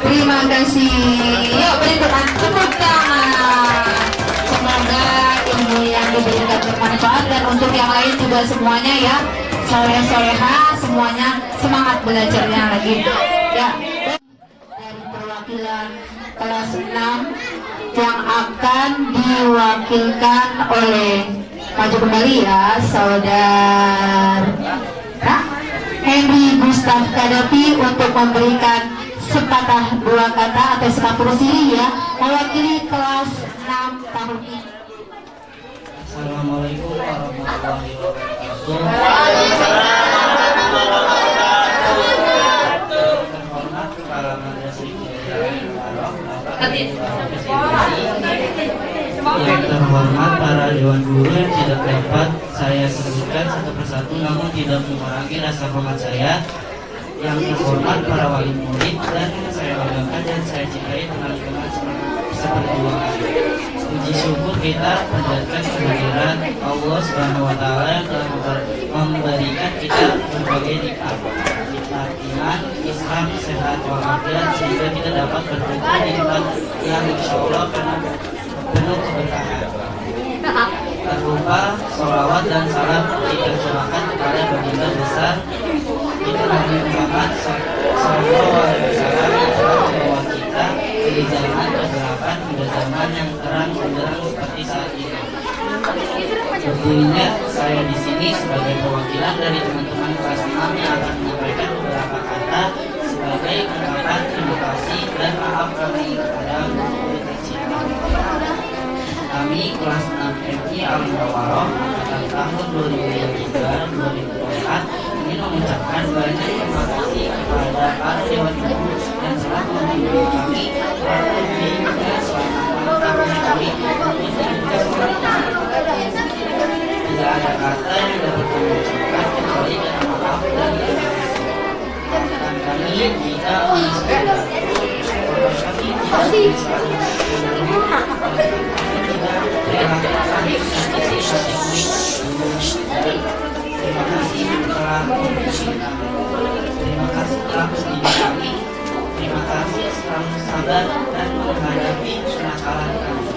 Terima kasih. Yuk beri tepuk tangan. Semoga ilmu yang diberikan bermanfaat, dan untuk yang lain juga semuanya ya, soleh-soleha semuanya, semangat belajarnya lagi ya. Dari perwakilan kelas 6 yang akan diwakilkan oleh, maju kembali ya, Saudara Henry Gustaf Kadevi untuk memberikan sepatah dua kata atau sepatah siri ya, mewakili kelas 6 tahun ini. Assalamualaikum warahmatullahi wabarakatuh. Terhormat Kepala Madrasah yang terhormat para dewan guru yang tidak dapat saya sebutkan satu persatu, namun tidak mengurangi rasa hormat saya. Yang terhormat para wali murid dan saya banggakan dan saya cintai teman-teman seperjuangan. Puji syukur kita panjatkan kehadiran Allah Subhanahu wa Ta'ala yang telah memberikan kita berbagai nikmat iman, Islam, sehat, walafiat, sehingga kita dapat berkumpul di tempat yang insya Allah penuh keberkahan. Tak lupa sholawat dan salam kita curahkan kepada baginda besar kita Nabi Muhammad Sallallahu Alaihi Wasallam yang telah membawa kita dari zaman kegelapan hingga zaman yang terang benderang seperti saat ini. Berdirinya saya di sini sebagai perwakilan dari teman-teman kelas 6 yang akan menyampaikan beberapa kata sebagai ungkapan terima kasih dan maaf kami kepada guru tercinta. Kami kelas 6 MI Al-Munawarroh pada tahun 2023-2024 ingin mengucapkan banyak terima kasih kepada para dewan guru yang telah membimbing kami melalui dan selama tahun kami untuk tugas mereka. Tidak ada kata yang dapat kami ucapkan kecuali kata maaf dan terima kasih. Dan kami tidak menginspirasi kami terima kasih telah mendidik kami. Terima kasih telah mendidik kami. Terima kasih selalu sabar dan menghadapi kenakalan kami.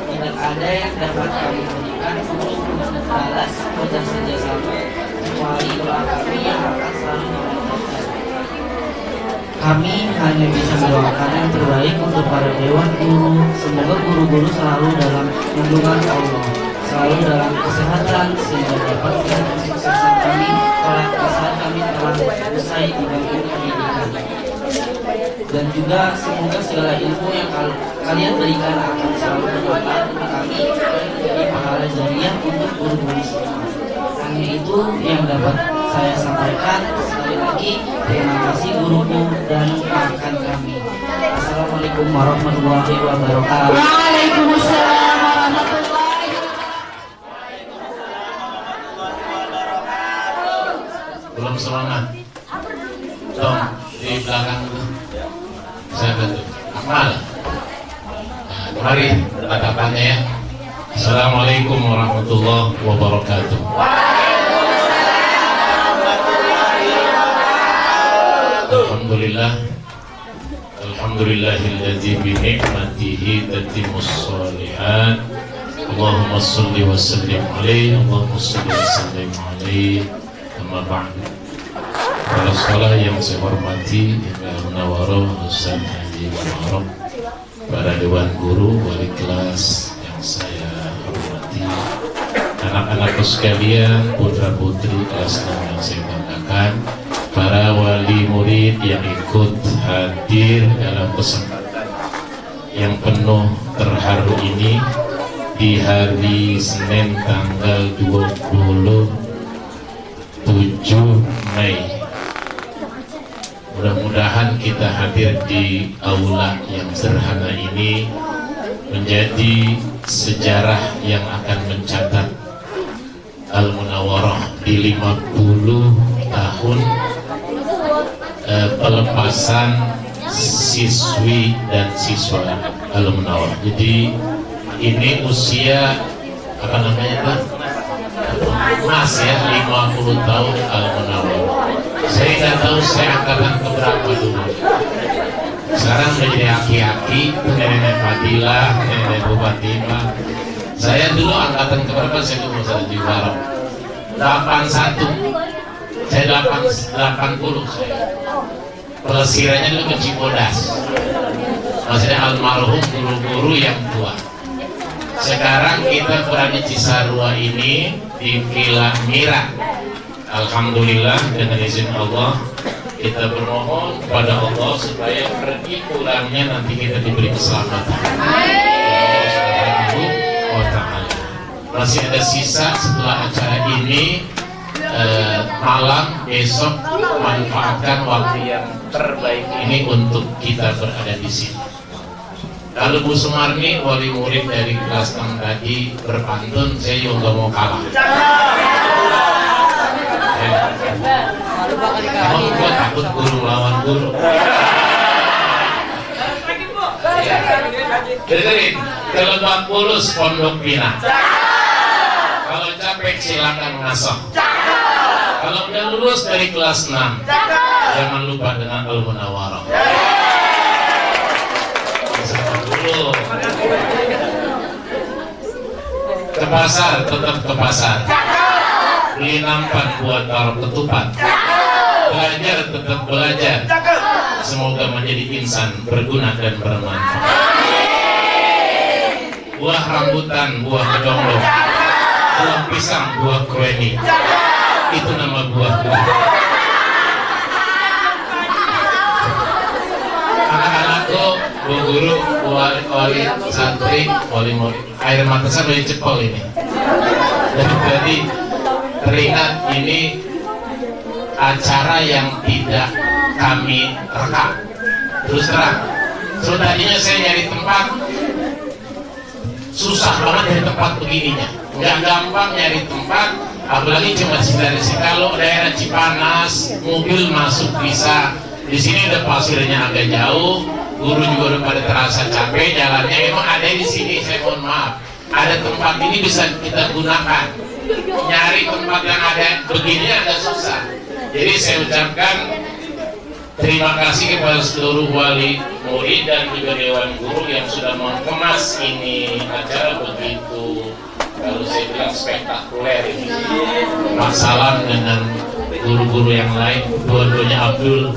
Tidak ada yang dapat kami berikan untuk membalas jasa-jasamu kecuali doa kami yang akan selalu dimanfaatkan. Kami hanya bisa mendoakan yang terbaik untuk para dewan guru. Semoga guru-guru selalu dalam lindungan Allah, selalu dalam kesehatan sehingga dapat melihat kesuksesan kami kelak saat kami telah usai di bangku pendidikan. Dan juga semoga segala ilmu yang kalian berikan akan selalu bermanfaat untuk kami dan menjadi pahala jariah untuk guru-guru semua. Hanya itu yang dapat saya sampaikan. Sekali lagi terima kasih guruku dan maafkan kami. Assalamualaikum warahmatullahi wabarakatuh. Waalaikumsalam warahmatullahi Belum semangat. Dong di belakang itu. Saya bantu. Akmal. Nah, mari katakannya ya. Assalamualaikum warahmatullahi wabarakatuh. Alhamdulillah. Alhamdulillahilladzi bi ni'matihi tatimmus shalihat. Allahumma shalli wa sallim alaihi. Allahumma shalli wa sallim alaihi. Amma ba'du. Para sekolah yang saya hormati, Imam Munawarroh Ustaz Haji Muharram, para dewan guru, wali kelas yang saya hormati, anak-anakku sekalian, putra-putri kelas 6 yang saya banggakan, para wali murid yang ikut hadir dalam kesempatan yang penuh terharu ini di hari Senin tanggal 27 Mei. Mudah-mudahan kita hadir di aula yang sederhana ini menjadi sejarah yang akan mencatat Al-Munawarroh di 50 tahun pelepasan siswi dan siswa Al-Munawarroh. Jadi ini usia apa namanya Pak? Mas ya, 50 tahun Al-Munawarroh. Saya tidak tahu saya angkatan keberapa dulu. Sekarang menjadi aki-aki, nenek Fadilah, nenek Bu Fatimah. Saya dulu angkatan keberapa? Saya dulu di Barat 81. Saya 80 saya. Pelesirannya dulu ke Cibodas. Maksudnya almarhum guru-guru yang tua. Sekarang kita berada di Cisarua ini di Villa Mira. Alhamdulillah, dengan izin Allah kita bermohon kepada Allah supaya pergi pulangnya nanti kita diberi keselamatan. Allah Subhanahu wa Ta'ala. Masih ada sisa setelah acara ini malam besok, manfaatkan waktu yang terbaik ini untuk kita berada di sini. Kalau Bu Sumarni, wali murid dari kelas 6 tadi berpantun, saya juga mau kalah. Kamu gua takut guru lawan guru. Dengerin, ke Lebak Bulus Pondok Pinang. Kalau capek silakan ngasoh. Kalau udah lulus dari kelas 6, jangan lupa dengan Al-Munawarroh. Dulu. Ke pasar, tetap ke pasar. Beli nampan buat taruh ketupat. Belajar, tetap belajar. Semoga menjadi insan berguna dan bermanfaat. buah rambutan, buah kedonglong, buah pisang, buah kueni. Itu nama buah-buah. Anak-anakku, bu guru, wali santri, wali murid, air mata saya boleh cepol ini. Jadi teringat ini acara yang tidak kami rekam. Terus terang, tadinya saya nyari tempat, susah banget nyari tempat begininya. Nggak gampang nyari tempat, apalagi cuma dari sini. Kalau daerah Cipanas, mobil masuk bisa. Di sini udah pasirnya agak jauh, guru juga udah pada terasa capek jalannya. Emang ada di sini, saya mohon maaf. Ada tempat ini bisa kita gunakan. Nyari tempat yang ada begini agak susah. Jadi saya ucapkan terima kasih kepada seluruh wali murid dan juga dewan guru yang sudah mengemas ini acara begitu, kalau saya bilang spektakuler ini. Mas Salam dengan guru-guru yang lain, dua-duanya Abdul,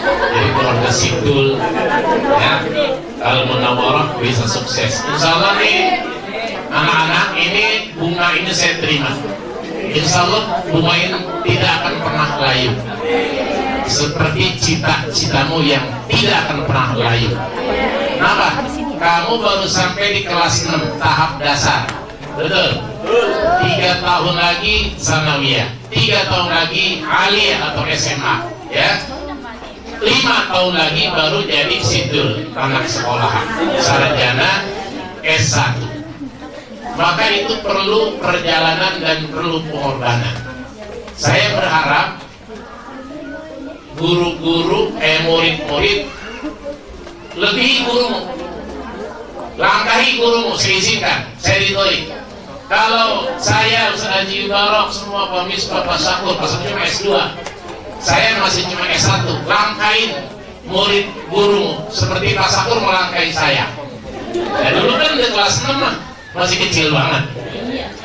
jadi keluarga Sidul, ya, kalau Munawarah bisa sukses. Insya Allah nih anak-anak ini, bunga ini saya terima. Insya Allah bunga ini tidak akan pernah layu, seperti cita-citamu yang tidak akan pernah layu. Kenapa? Kamu baru sampai di kelas 6 tahap dasar, betul? 3 tahun lagi sanawiyah, 3 tahun lagi aliyah atau SMA, ya. 5 tahun lagi baru jadi sidul, anak sekolahan, sarjana S1. Maka itu perlu perjalanan dan perlu pengorbanan. Saya berharap guru-guru, murid-murid lebihi gurumu, langkahi gurumu, saya izinkan, saya ridhoi. Kalau saya Ustaz Haji Barok, semua pemis Bapak Sakur, pas cuma S2, saya masih cuma S1, langkahin murid gurumu seperti Pak Sakur melangkahi saya. Ya dulu kan udah kelas 6 mah, masih kecil banget.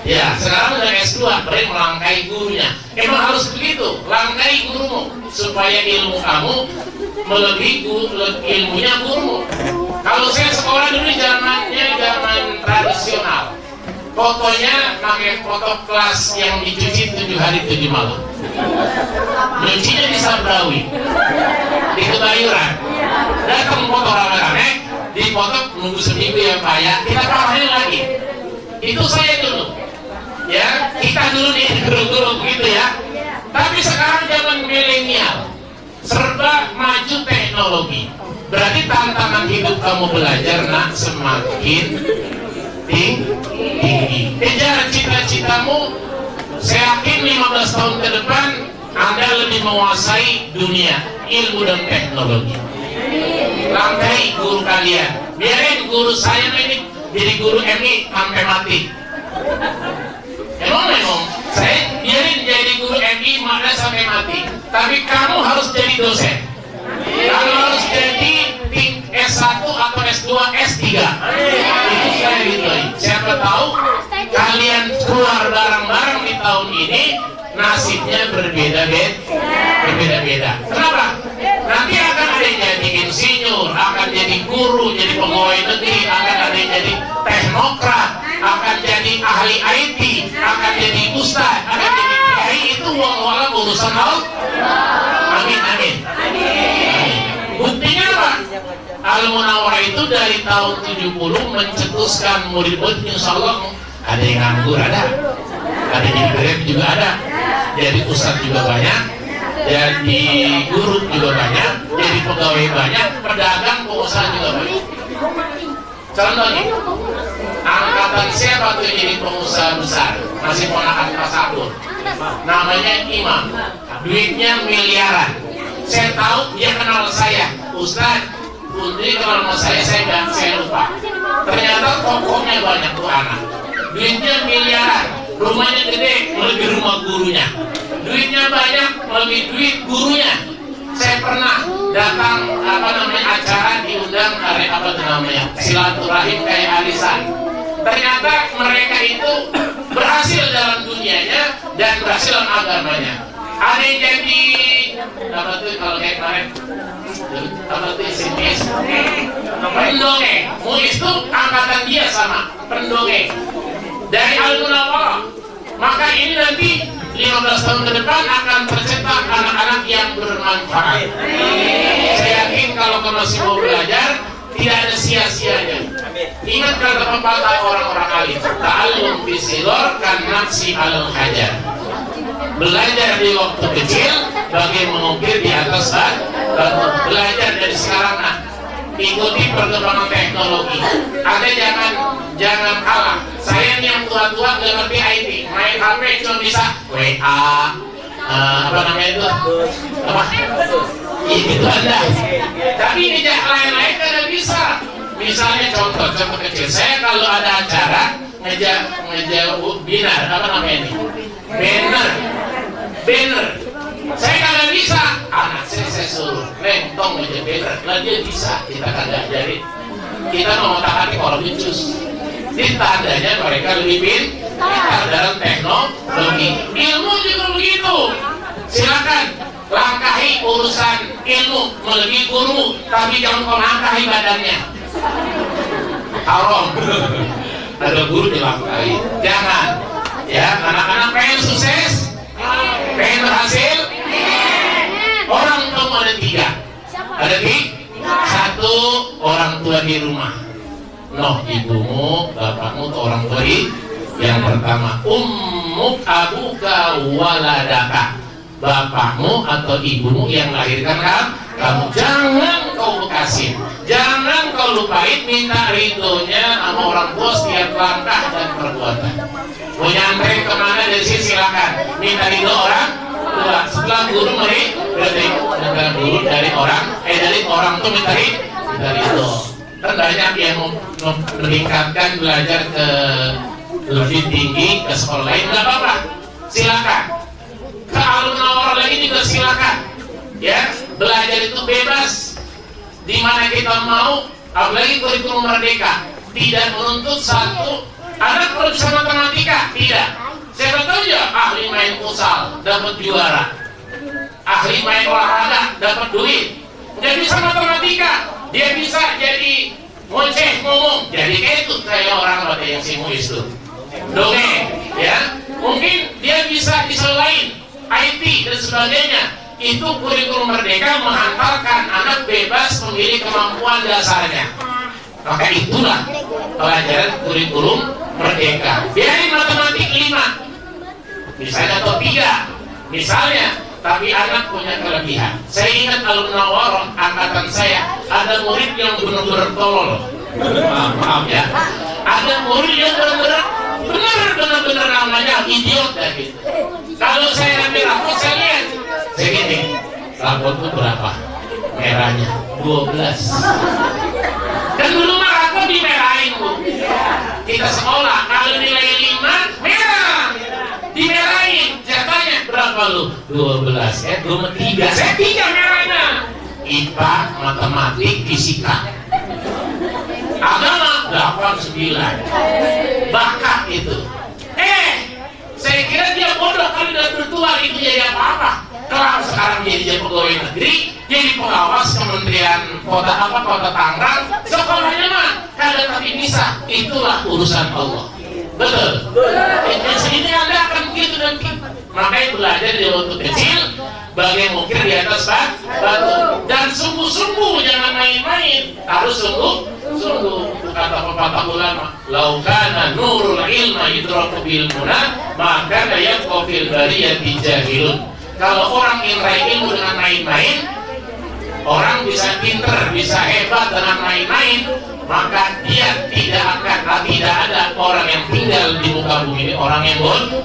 Ya, sekarang udah S2, berarti melangkahi gurunya. Emang harus begitu, langkahi gurumu supaya ilmu kamu melebihi ilmunya gurumu. Kalau saya sekolah dulu zamannya zaman tradisional, fotonya pakai foto kelas yang dicuci 7 hari 7 malam. Nyucinya di Sabrawi, di Kebayoran. Datang foto rame-rame, dipoto nunggu seminggu ya Pak ya, kita parahin lagi. Itu saya dulu, ya, kita dulu nih guru-guru begitu ya. Tapi sekarang zaman milenial, serba maju teknologi. Berarti tantangan hidup kamu belajar nak semakin tinggi. Kejar cita-citamu. Saya yakin 15 tahun ke depan Anda lebih menguasai dunia ilmu dan teknologi. Langkahi guru kalian, biarin guru saya ini jadi guru MI sampai mati. Memang saya biarin jadi guru MI mana sampai mati. Tapi kamu harus jadi dosen. Kamu harus jadi S1 atau S2, S3. Itu saya ridhoi. Siapa tahu kalian keluar bareng-bareng di tahun ini nasibnya berbeda-beda. Kenapa? Nanti akan ada yang jadi insinyur, akan jadi guru, jadi pegawai negeri, akan ada yang jadi teknokrat, akan jadi ahli IT, akan jadi ustaz, akan jadi kiai. Itu uang-uang urusan Allah. Amin, amin. Buktinya apa? Al-Munawwarah itu dari tahun 70 mencetuskan murid-murid, insya Allah ada yang nganggur, ada jadi grab juga ada, jadi ustadz juga banyak, jadi guru juga banyak, jadi pegawai banyak, pedagang, pengusaha juga banyak. Contohnya, angkatan siapa tuh jadi pengusaha besar, masih ponakan Pak Sakur, namanya Imam, duitnya miliaran. Saya tahu dia kenal saya, Ustadz, Putri kenal sama saya lupa. Ternyata tokohnya banyak tuh anak, duitnya miliaran, rumahnya gede, melebihi rumah gurunya, duitnya banyak, melebihi duit gurunya. Saya pernah datang acara diundang silaturahim kayak arisan. Ternyata mereka itu berhasil dalam dunianya dan berhasil dalam agamanya. Ada yang jadi kalau kayak kemarin Apa itu SMS? Pendongeng. Muis itu angkatan dia sama pendongeng dari Al-Munawwarah. Maka ini nanti 15 tahun ke depan akan tercetak anak-anak yang bermanfaat. Saya yakin kalau masih mau belajar tidak ada sia-sianya. Ingat kata pepatah orang-orang alim, ta'allum fi sighar kan nafsi alal hajar. Belajar di waktu kecil bagai mengukir di atas batu. Belajar dari sekarang, nah. Ikuti perkembangan teknologi. Anda jangan kalah. Saya nih yang tua-tua nggak ngerti IT, main HP cuma bisa WA, apa namanya itu? Apa? Itu Anda. Tapi ini lain-lain kan bisa. Misalnya contoh kecil. Saya kalau ada acara ngejauh binar, apa namanya ini? Banner. Saya kagak bisa, anak saya suruh lentong aja banner, lah dia bisa, kita kagak jadi. Kita mau tahan orang becus. Ini tandanya mereka lebih pintar dalam teknologi. Ilmu juga begitu. Silakan langkahi urusan ilmu melebihi guru, tapi jangan kau langkahi badannya. Haram. Ada guru dilangkahi. Jangan. Ya, anak-anak pengen sukses, pengen berhasil. Orang tua ada 3. Ada 1 orang tua di rumah. Ibumu, bapakmu atau orang tua yang pertama. Ummuk abuka waladaka. Bapakmu atau ibumu yang melahirkan kamu. Jangan kau bekasin, jangan kau lupain minta ridhonya sama orang tua setiap langkah dan perbuatan. Mau nyamperin kemana dari sini silakan, minta ridho orang tua. Setelah guru berarti minta guru dari orang tuh minta ridho. Kan banyak yang mau meningkatkan belajar ke lebih tinggi ke sekolah lain, nggak apa-apa, silakan. Ke Al-Munawwarah lagi juga silakan. Ya, belajar itu bebas di mana kita mau, apalagi kurikulum merdeka tidak menuntut satu anak perlu bisa matematika, tidak. Siapa tahu ya ahli main futsal dapat juara, ahli main olahraga dapat duit. Dia bisa matematika, dia bisa jadi ngoceh ngomong, jadi kayak itu kayak orang pada yang simu itu dongeng, ya. Mungkin dia bisa diselain IT dan sebagainya. Itu kurikulum merdeka menghantarkan anak bebas memilih kemampuan dasarnya. Maka itulah pelajaran kurikulum merdeka. Biarin matematik 5 misalnya atau 3 misalnya, tapi anak punya kelebihan. Saya ingat Al-Munawwarah angkatan saya ada murid yang benar-benar tolol. Maaf ya, ada murid yang benar-benar namanya idiot dan gitu. Kalau saya ambil rapot, saya lihat saya gini, rapot itu berapa merahnya? 12. Dan dulu mah rapot dimerahin, Bu. Kita sekolah kalau nilai 5 merah dimerahin. Saya tanya berapa lu? 12. Lu 3. Saya 3 merahnya. IPA, matematik, fisika. Agama 8, 9. Bakat itu. Saya kira dia bodoh kalau udah bertua itu jadi apa-apa. Kalau sekarang jadi pegawai negeri, jadi pengawas kementerian kota Tangerang, sekolahnya mah kagak tapi bisa. Itulah urusan Allah. Betul. Ini Anda akan begitu dan makanya belajar dari waktu kecil bagai mukir di atas batu, dan sungguh-sungguh jangan main-main, harus sungguh. Kata pepatah ulama, laukana nurul ilma yudraku bil munah, maka daya kofil bariyati jahilun. Kalau orang yang meraih ilmu dengan main-main, orang bisa pinter, bisa hebat dengan main-main, maka dia tidak ada orang yang tinggal di muka bumi ini orang yang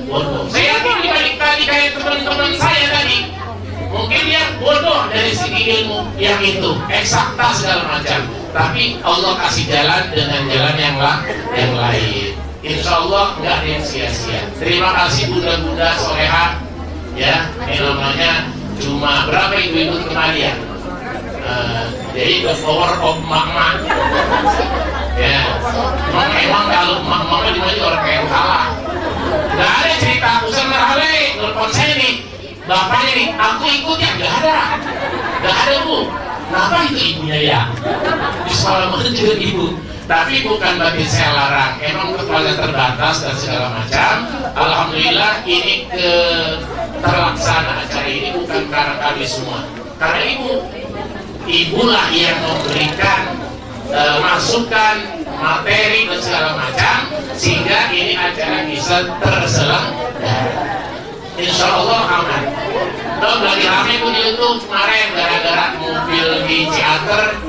bodoh. Saya yakin dibalik tadi kayak teman-teman saya tadi, mungkin dia bodoh dari segi ilmu yang itu, eksakta segala macam, tapi Allah kasih jalan dengan jalan yang lain. Insya Allah nggak ada yang sia-sia. Terima kasih bunda-bunda soleha, ya. Ini namanya cuma berapa ibu-ibu kemari ya? Jadi the power of mak-mak. Ya, memang kalau mak-mak di mana orang kayak kalah. Nggak ada cerita urusan merhale, telepon saya nih. Bapaknya nih, aku ikut ya, nggak ada Bu. Apa itu ibunya ya? Di sekolah mana juga ibu. Tapi bukan berarti saya larang. Emang kekuatan terbatas dan segala macam. Alhamdulillah ini terlaksana acara ini bukan karena kami semua. Karena ibulah yang memberikan masukan materi dan segala macam sehingga ini acara bisa terselenggara. Insya Allah aman. Tuh lagi rame tuh di YouTube kemarin gara-gara mobil di Ciater.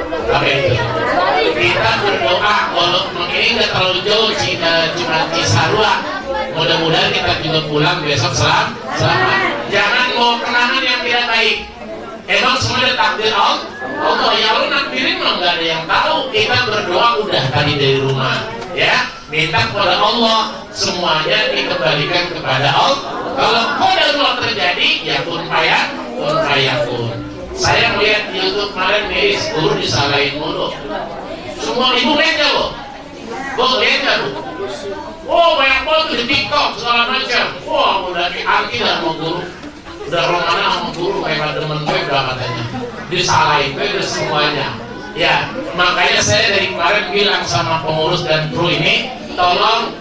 Apa itu? Kita berdoa walaupun ini nggak terlalu jauh cuma Cisarua. Mudah-mudahan kita juga pulang besok selamat. Jangan mau kenangan yang tidak baik. Emang semua ada takdir Allah. Ya Allah nakdirin mah nggak ada yang tahu. Kita berdoa udah tadi dari rumah, ya. Minta kepada Allah semuanya dikembalikan kepada Allah. Kalau qadarullah terjadi, ya kun fayakun. Saya melihat di YouTube kemarin miris guru disalahin mulu. Semua ibu lihat ya lo, lihat ya lo. Oh banyak banget di TikTok segala macam. Wah udah dianti dah sama guru. Udah romana sama guru kayak demen gue udah katanya. Disalahin gue semuanya. Ya makanya saya dari kemarin bilang sama pengurus dan kru ini, tolong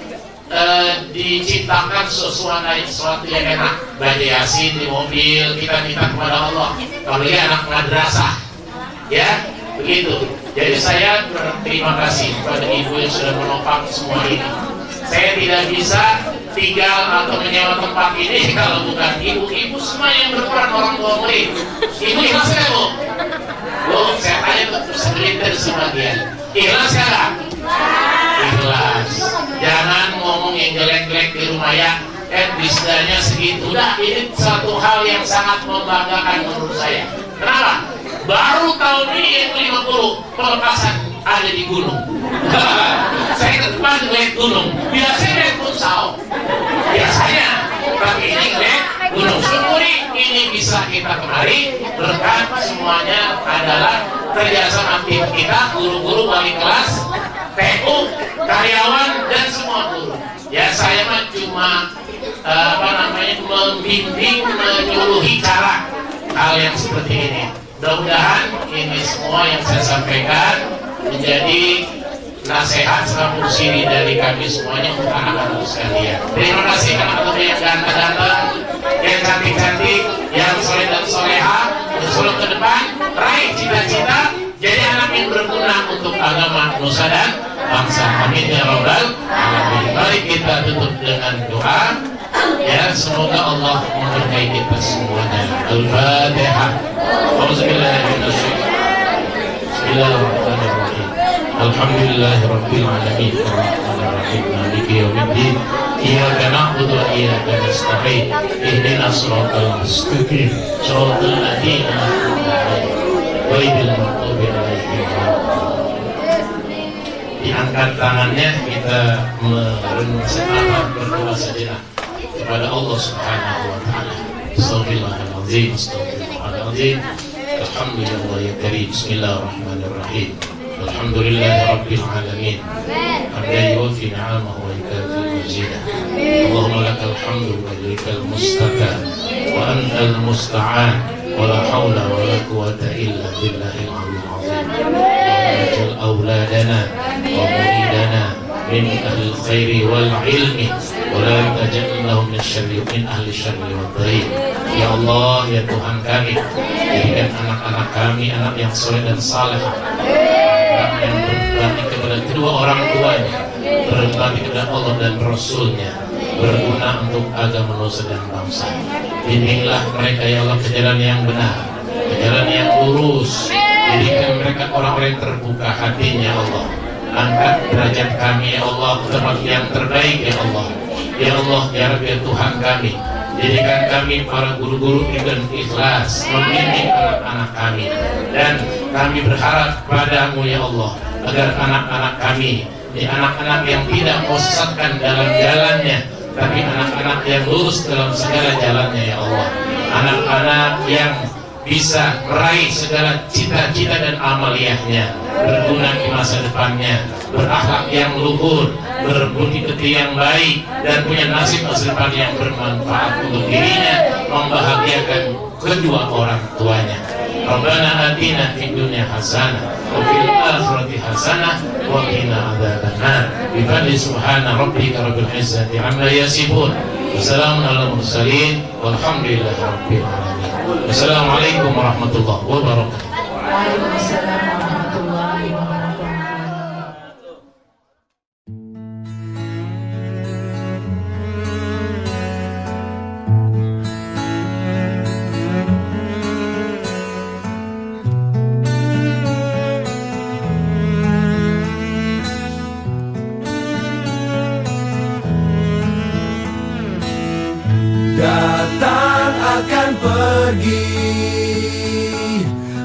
diciptakan sesuatu yang enak. Baca Yasin di mobil, kita minta kepada Allah. Kalau dia anak madrasah, ya begitu. Jadi saya berterima kasih kepada ibu yang sudah menopang semua ini. Saya tidak bisa tinggal atau menyewa tempat ini kalau bukan ibu-ibu semua yang berperan orang tua murid. Ibu ikhlas ya bu? Bu, saya tanya untuk segelintir sebagian. Ikhlas ya? Ikhlas. Jangan ngomong yang jelek-jelek di rumah ya. Bisdanya segitu. Udah, ini satu hal yang sangat membanggakan menurut saya. Kenapa? Baru tahun ini yang 50 pelepasan ada di gunung. Saya ke depan ngeliat gunung. Biasanya ngeliat futsal. Biasanya. Tapi ini ngeliat gunung. Syukuri ini bisa kita kemari. Berkat semuanya adalah kerjasama tim kita, guru-guru wali kelas, TU, karyawan dan semua guru. Ya saya mah cuma membimbing, menyuluhi cara hal yang seperti ini. Mudah-mudahan ini semua yang saya sampaikan menjadi nasihat sama sini dari kami semuanya untuk anak-anak sekalian. Terima kasih anak-anak yang ganteng-ganteng, yang cantik-cantik, yang soleh dan soleha, bersuluk ke depan, raih cita-cita, jadi anak yang berguna untuk agama, nusa dan bangsa. Amin ya rabbal alamin. Mari kita tutup dengan doa. Ya, semoga Allah memberkahi kita semuanya. Al-Fatihah. Bismillahirrahmanirrahim. Alhamdulillahirabbil alamin. Arrahmanirrahim. Maliki yaumiddin. Iyyaka na'budu wa iyyaka nasta'in. Ihdinas siratal mustaqim. Shiratal ladzina an'amta 'alaihim ghairil maghdubi 'alaihim. Diangkat tangannya, kita merenung sejenak, berdoa sejenak kepada Allah Subhanahu wa taala. Astaghfirullahaladzim, astaghfirullahaladzim. Alhamdulillah ya karim. Bismillahirrahmanirrahim. Alhamdulillahi rabbil alamin. Hamdan yuwafi ni'amahu wa yukafi mazidah. Allahumma lakal hamdu wa ilaikal mustaqan wa antal musta'an wa la hawla wa la quwwata illa billahil aliyyil azim. Waj'al auladana wa muridana min ahli khairi wal ilmi wa la taj'alhum min ahli syarri wad dhair. Ya Allah, ya Tuhan kami, jadikan anak-anak kami anak yang soleh dan saleh, anak yang berbakti kepada kedua orang tuanya, berbakti kepada Allah dan Rasulnya, berguna untuk agama nusa dan bangsa. Bimbinglah mereka ya Allah ke jalan yang benar, ke jalan yang lurus. Jadikan mereka orang-orang yang terbuka hatinya Allah. Angkat derajat kami ya Allah ke tempat yang terbaik ya Allah. Ya Allah, ya Rabbi, ya Tuhan kami, jadikan kami para guru-guru dengan ikhlas membimbing anak-anak kami, dan kami berharap padamu ya Allah agar anak-anak kami, anak-anak yang tidak menyesatkan dalam jalannya, tapi anak-anak yang lurus dalam segala jalannya ya Allah. Anak-anak yang bisa meraih segala cita-cita dan amaliyahnya, berguna di masa depannya, berakhlak yang luhur, berbudi pekerti yang baik, dan punya nasib masa depan yang bermanfaat untuk dirinya, membahagiakan kedua orang tuanya. Rabbana atina fid dunya hasanah wa fil akhirati hasanah wa qina adzabannar. Bi fadli subhana rabbika rabbil izzati amma yasifun. Wassalamun ala mursalin walhamdulillahi rabbil alamin. Wassalamualaikum warahmatullahi wabarakatuh. Waalaikumsalam warahmatullahi wabarakatuh. Datang akan pergi,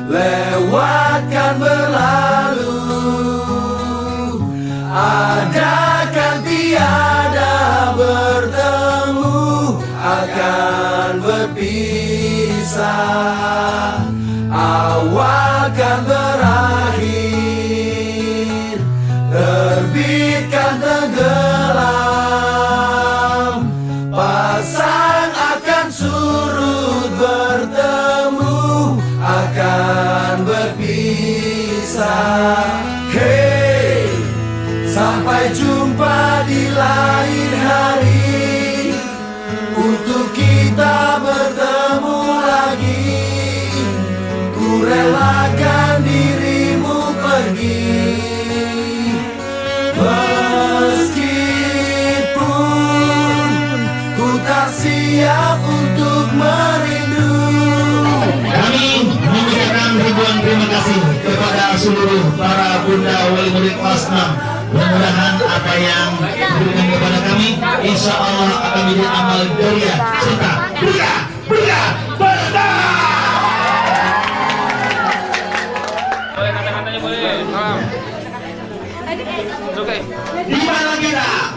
lewatkan berlalu, adakan tiada bertemu, akan berpisah, awal kan berakhir, terbitkan tenggelam, pasang akan surut bertemu, akan berpisah. Hey, sampai jumpa di lain hari, untuk kita bertemu lagi. Ku relakan dirimu pergi, meskipun ku tak siap untuk merindu. Kami mengucapkan ribuan terima kasih kepada seluruh para bunda wali murid kelas 6. Mudah-mudahan apa yang diberikan kepada kami, insya Allah akan menjadi amal jariah serta berkah. Boleh kata-katanya boleh. Oke. Di mana kita?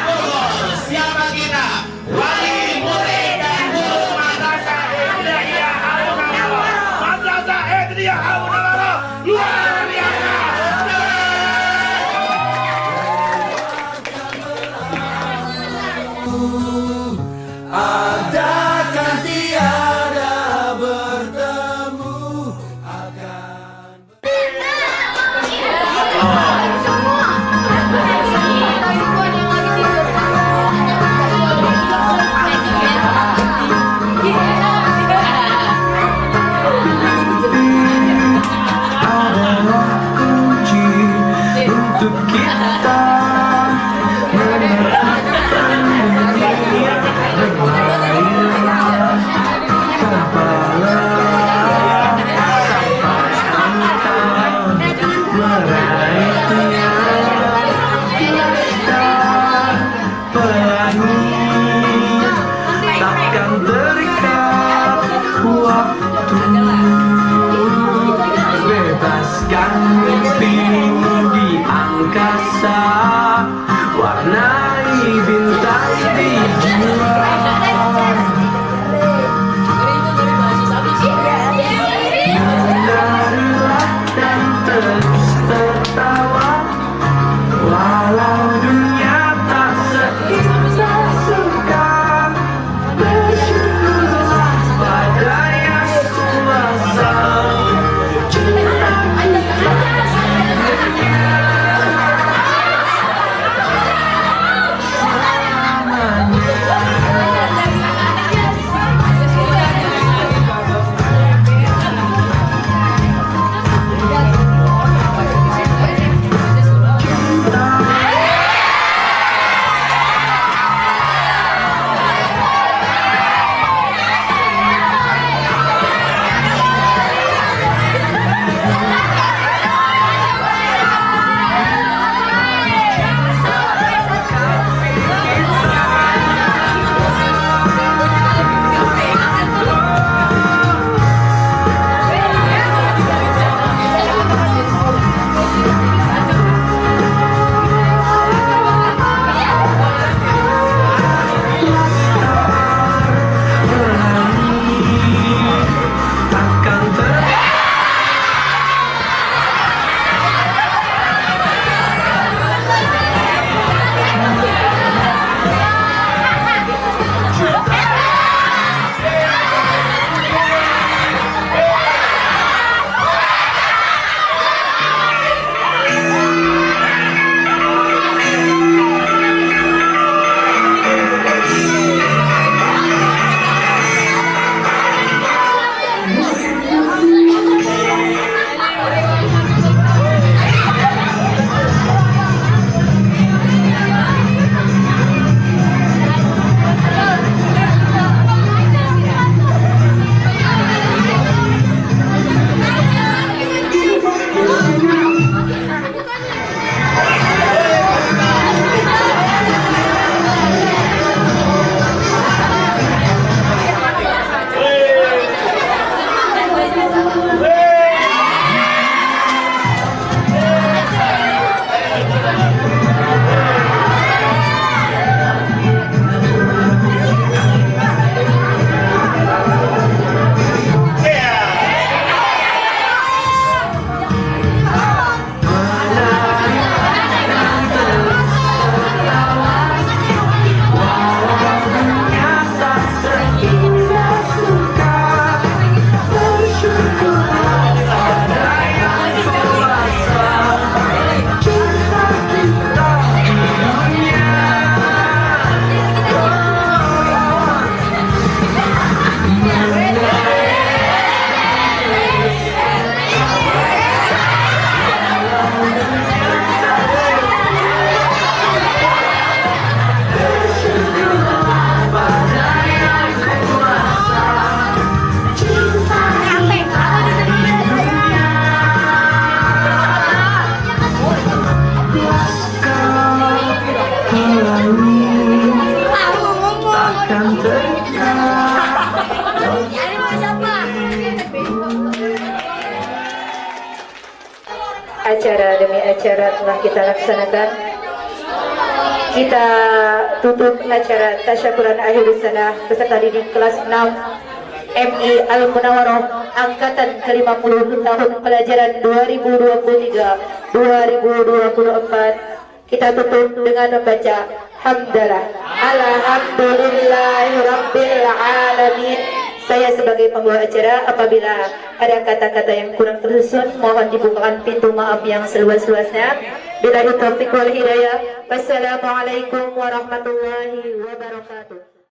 Bogor. Siapa kita? Wali murid dan guru madrasah Ibtidaiyah Al-Munawwarah. Madrasah Ibtidaiyah Al-Munawwarah luar biasa. Adakan tiada bertemu, akan bebaskan mimpimu di angkasa. kuasa pelangi takkan Acara demi acara telah kita laksanakan. Kita tutup acara tasyakuran akhir sana peserta didik kelas 6 MI Al-Munawwaroh angkatan ke-50 tahun pelajaran 2023-2024. Kita tutup dengan membaca hamdalah alhamdulillahirabbil alamin. Saya sebagai pembawa acara, apabila ada kata-kata yang kurang tersusun, mohon dibukakan pintu maaf yang seluas-luasnya. Billahi taufiq wal hidayah. Wassalamualaikum warahmatullahi wabarakatuh.